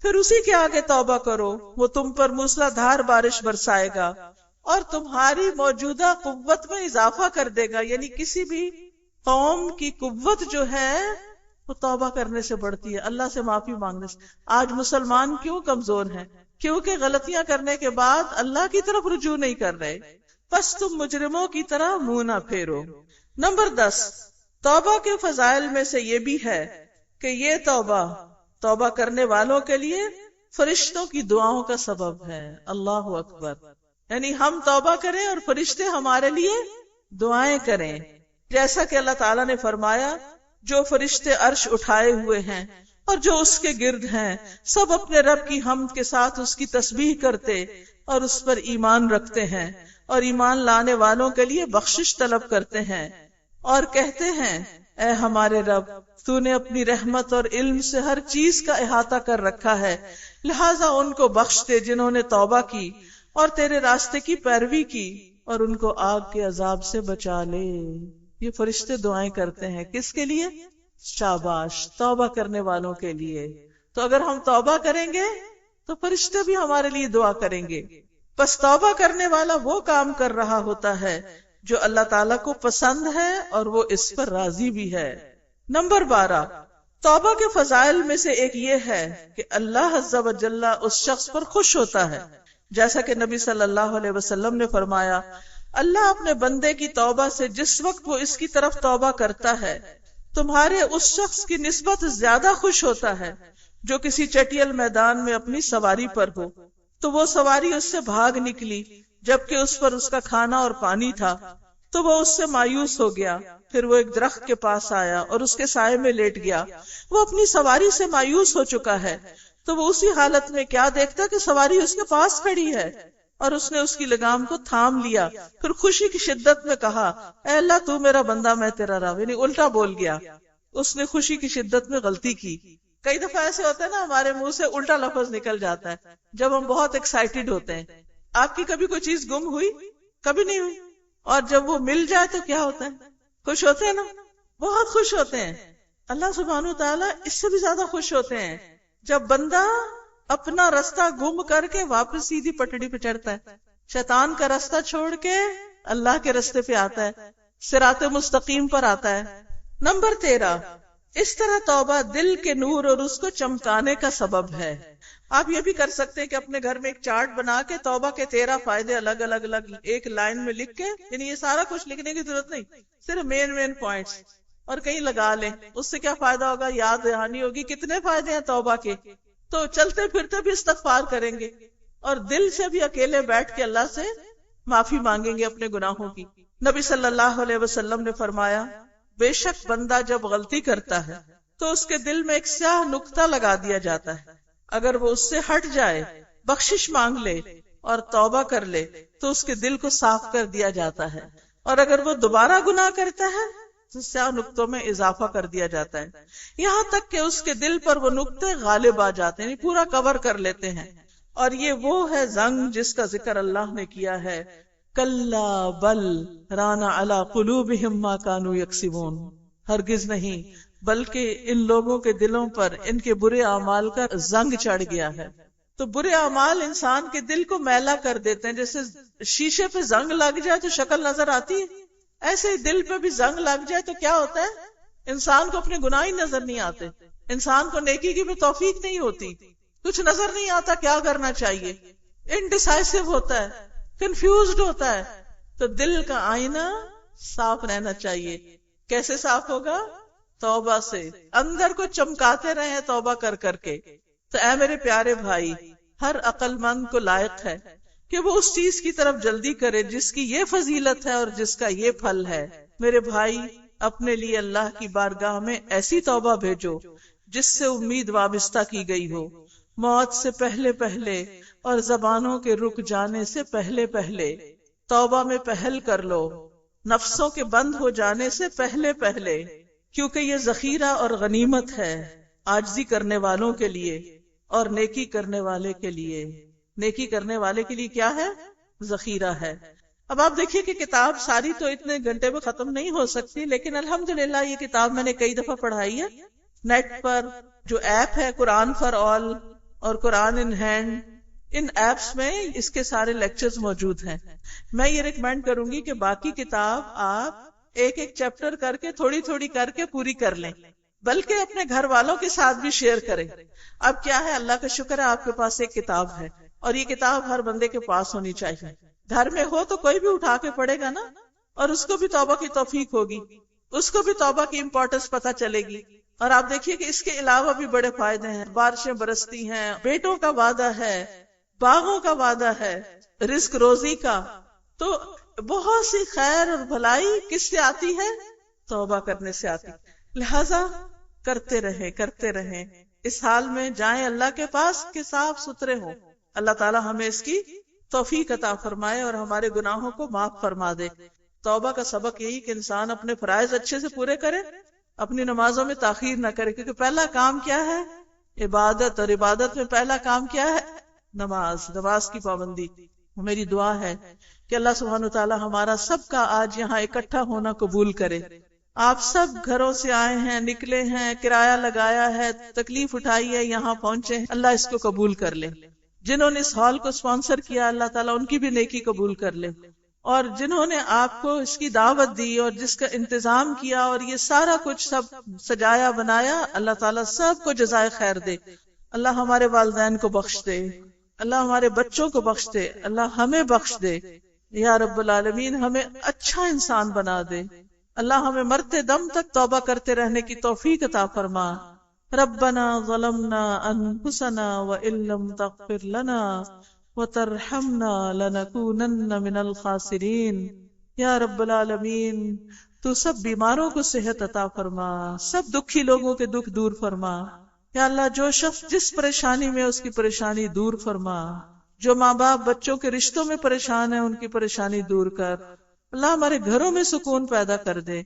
پھر اسی کے آگے توبہ کرو، وہ تم پر موسلا دھار بارش برسائے گا اور تمہاری موجودہ قوت میں اضافہ کر دے گا۔ یعنی کسی بھی قوم کی قوت جو ہے وہ توبہ کرنے سے بڑھتی ہے، اللہ سے معافی مانگنے سے۔ آج مسلمان کیوں کمزور ہیں؟ کیونکہ غلطیاں کرنے کے بعد اللہ کی طرف رجوع نہیں کر رہے، بس تم مجرموں کی طرح منہ نہ پھیرو۔ نمبر 10، توبہ کے فضائل میں سے یہ بھی ہے کہ یہ توبہ کرنے والوں کے لیے فرشتوں کی دعاؤں کا سبب ہے۔ اللہ اکبر، یعنی ہم توبہ کریں اور فرشتے ہمارے لیے دعائیں کریں، جیسا کہ اللہ تعالیٰ نے فرمایا جو فرشتے عرش اٹھائے ہوئے ہیں اور جو اس کے گرد ہیں سب اپنے رب کی حمد کے ساتھ اس کی تسبیح کرتے اور اس پر ایمان رکھتے ہیں اور ایمان لانے والوں کے لیے بخشش طلب کرتے ہیں اور کہتے ہیں اے ہمارے رب، تو نے اپنی رحمت اور علم سے ہر چیز کا احاطہ کر رکھا ہے، لہٰذا ان کو بخش دے جنہوں نے توبہ کی اور تیرے راستے کی پیروی کی اور ان کو آگ کے عذاب سے بچا لے۔ یہ فرشتے دعائیں کرتے ہیں کس کے لیے؟ شاباش، توبہ کرنے والوں کے لیے۔ تو اگر ہم توبہ کریں گے تو فرشتے بھی ہمارے لیے دعا کریں گے۔ بس توبہ کرنے والا وہ کام کر رہا ہوتا ہے جو اللہ تعالیٰ کو پسند ہے اور وہ اس پر راضی بھی ہے۔ نمبر 12، توبہ کے فضائل میں سے ایک یہ ہے کہ اللہ عز و جل اس شخص پر خوش ہوتا ہے، جیسا کہ نبی صلی اللہ علیہ وسلم نے فرمایا اللہ اپنے بندے کی توبہ سے جس وقت وہ اس کی طرف توبہ کرتا ہے تمہارے اس شخص کی نسبت زیادہ خوش ہوتا ہے جو کسی چٹیل میدان میں اپنی سواری پر ہو، تو وہ سواری اس سے بھاگ نکلی جبکہ اس پر اس کا کھانا اور پانی تھا، تو وہ اس سے مایوس ہو گیا، پھر وہ ایک درخت کے پاس آیا اور اس کے سائے میں لیٹ گیا۔ وہ اپنی سواری سے مایوس ہو چکا ہے، تو وہ اسی حالت میں کیا دیکھتا کہ سواری اس کے پاس کھڑی ہے، اور اس نے اس کی لگام کو تھام لیا، پھر خوشی کی شدت میں کہا اے اللہ تو میرا بندہ میں تیرا رب، یعنی الٹا بول گیا۔ اس نے خوشی کی شدت میں غلطی کی۔ کئی دفعہ ایسے ہوتا ہے نا، ہمارے منہ سے الٹا لفظ نکل جاتا ہے جب ہم بہت ایکسائٹیڈ ہوتے ہیں۔ آپ کی کبھی کوئی چیز گم ہوئی؟ کبھی نہیں ہوئی؟ اور جب وہ مل جائے تو کیا ہوتا ہے؟ خوش ہوتے ہیں نا، بہت خوش ہوتے ہیں۔ اللہ سبحانہ و تعالیٰ اس سے بھی زیادہ خوش ہوتے ہیں جب بندہ اپنا رستہ گم کر کے واپس سیدھی پٹڑی پہ چڑھتا ہے، شیطان کا رستہ چھوڑ کے اللہ کے رستے پہ آتا ہے، صراط مستقیم پر آتا ہے۔ نمبر 13، اس طرح توبہ دل کے نور اور اس کو چمکانے کا سبب ہے۔ آپ یہ بھی کر سکتے ہیں کہ اپنے گھر میں ایک چارٹ بنا کے توبہ کے 13 فائدے الگ الگ ایک لائن میں لکھ کے، یعنی یہ سارا کچھ لکھنے کی ضرورت نہیں، صرف مین پوائنٹس، اور کہیں لگا لیں۔ اس سے کیا فائدہ ہوگا؟ یاد دہانی ہوگی کتنے فائدے ہیں توبہ کے، تو چلتے پھرتے بھی استغفار کریں گے اور دل سے بھی اکیلے بیٹھ کے اللہ سے معافی مانگیں گے اپنے گناہوں کی۔ نبی صلی اللہ علیہ وسلم نے فرمایا بے شک بندہ جب غلطی کرتا ہے تو اس کے دل میں ایک سیاہ نقطہ لگا دیا جاتا ہے، اگر وہ اس سے ہٹ جائے، بخشش مانگ لے اور توبہ کر لے تو اس کے دل کو صاف کر دیا جاتا ہے، اور اگر وہ دوبارہ گناہ کرتا ہے تو سیاہ نقطوں میں اضافہ کر دیا جاتا ہے، یہاں تک کہ اس کے دل پر وہ نقطے غالب آ جاتے ہیں، یعنی پورا کور کر لیتے ہیں۔ اور یہ وہ ہے زنگ جس کا ذکر اللہ نے کیا ہے، کلا بل ران علی قلوبہم ما کانوا یکسبون، ہرگز نہیں بلکہ ان لوگوں کے دلوں پر ان کے برے اعمال کا زنگ چڑھ گیا ہے۔ تو برے اعمال انسان کے دل کو میلا کر دیتے ہیں، جیسے شیشے پہ زنگ لگ جائے تو شکل نظر آتی ہے، ایسے ہی دل پہ بھی زنگ لگ جائے تو کیا ہوتا ہے؟ انسان کو اپنے گناہ ہی نظر نہیں آتے، انسان کو نیکی کی بھی توفیق نہیں ہوتی، کچھ نظر نہیں آتا کیا کرنا چاہیے، انڈیسائسو ہوتا ہے، کنفیوزڈ ہوتا ہے۔ تو دل کا آئینہ صاف رہنا چاہیے۔ کیسے صاف ہوگا؟ توبہ سے، اندر کو چمکاتے رہیں توبہ کر کر کے۔ تو اے میرے پیارے بھائی، ہر عقل مند کو لائق ہے کہ وہ اس چیز کی طرف جلدی کرے جس کی یہ فضیلت ہے اور جس کا یہ پھل ہے۔ میرے بھائی، اپنے لیے اللہ کی بارگاہ میں ایسی توبہ بھیجو جس سے امید وابستہ کی گئی ہو، موت سے پہلے پہلے اور زبانوں کے رک جانے سے پہلے پہلے۔ توبہ میں پہل کر لو، نفسوں کے بند ہو جانے سے پہلے پہلے، کیونکہ یہ ذخیرہ اور غنیمت ہے عاجزی کرنے والوں کے لیے اور نیکی کرنے والے کے لیے۔ نیکی کرنے والے کے لیے کیا ہے؟ ذخیرہ ہے۔ اب آپ دیکھیے کہ کتاب ساری تو اتنے گھنٹے میں ختم نہیں ہو سکتی، لیکن الحمدللہ یہ کتاب میں نے کئی دفعہ پڑھائی ہے۔ نیٹ پر جو ایپ ہے قرآن فار آل اور قرآن ان ہینڈ، ان ایپس میں اس کے سارے لیکچرز موجود ہیں۔ میں یہ ریکمینڈ کروں گی کہ باقی کتاب آپ ایک ایک چیپٹر کر کے تھوڑی تھوڑی کر کے پوری کر لیں، بلکہ اپنے گھر والوں کے ساتھ بھی شیئر کریں۔ اب کیا ہے، اللہ کا شکر ہے آپ کے پاس ایک کتاب ہے، اور یہ کتاب ہر بندے کے پاس ہونی چاہیے۔ گھر میں ہو تو کوئی بھی اٹھا کے پڑھے گا نا، اور اس کو بھی توبہ کی توفیق ہوگی، اس کو بھی توبہ کی امپورٹنس پتہ چلے گی۔ اور آپ دیکھیے کہ اس کے علاوہ بھی بڑے فائدے ہیں، بارشیں برستی ہیں، بیٹوں کا وعدہ ہے، باغوں کا وعدہ ہے، رزق روزی کا، تو بہت سی خیر اور بھلائی کس سے آتی ہے؟ توبہ کرنے سے آتی۔ لہذا کرتے رہیں اس حال میں جائیں اللہ کے پاس کہ صاف ستھرے ہوں۔ اللہ تعالی ہمیں اس کی توفیق عطا فرمائے اور ہمارے گناہوں کو معاف فرما دے۔ توبہ کا سبق یہی کہ انسان اپنے فرائض اچھے سے پورے کرے، اپنی نمازوں میں تاخیر نہ کرے، کیونکہ پہلا کام کیا ہے؟ عبادت، اور عبادت میں پہلا کام کیا ہے؟ نماز کی پابندی۔ میری دعا ہے کہ اللہ سبحانہ وتعالی ہمارا سب کا آج یہاں اکٹھا ہونا قبول کرے۔ آپ سب گھروں سے آئے ہیں، نکلے ہیں، کرایہ لگایا ہے، تکلیف اٹھائی ہے، یہاں پہنچے ہیں، اللہ اس کو قبول کر لے۔ جنہوں نے اس ہال کو سپانسر کیا اللہ تعالیٰ ان کی بھی نیکی قبول کر لے، اور جنہوں نے آپ کو اس کی دعوت دی اور جس کا انتظام کیا اور یہ سارا کچھ سب سجایا بنایا، اللہ تعالیٰ سب کو جزائے خیر دے۔ اللہ ہمارے والدین کو بخش دے، اللہ ہمارے بچوں کو بخش دے، اللہ ہمیں بخش دے۔ یا رب العالمین ہمیں اچھا انسان بنا دے. اللہ ہمیں مرتے دم تک توبہ کرتے رہنے کی توفیق عطا فرما. ربنا ظلمنا انفسنا وان لم تغفر لنا وترحمنا لنكونن من الخاسرین. یا رب العالمین تو سب بیماروں کو صحت عطا فرما، سب دکھی لوگوں کے دکھ دور فرما. یا اللہ جو شخص جس پریشانی میں اس کی پریشانی دور فرما. جو ماں باپ بچوں کے رشتوں میں پریشان ہیں ان کی پریشانی دور کر. اللہ ہمارے گھروں میں سکون پیدا کر دے.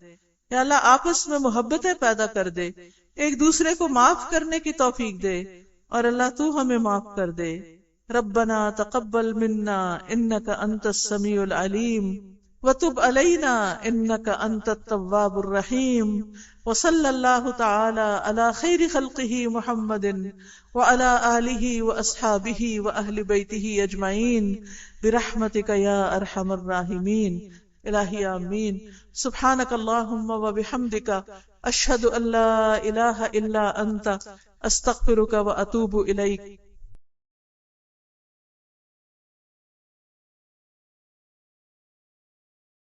یا اللہ آپس میں محبتیں پیدا کر دے، ایک دوسرے کو معاف کرنے کی توفیق دے، اور اللہ تو ہمیں معاف کر دے. ربنا تقبل منا انک انت السمیع العلیم وتب علینا انک انت التواب الرحیم. وصلی اللہ تعالی علی خیر خلقہ محمد وعلی آلہ واصحابہ واہل بیتہ اجمعین برحمتک یا ارحم الراحمین. الہی آمین. سبحانک اللہم وبحمدک اشہد ان لا الہ الا انت استغفرک واتوب الیک.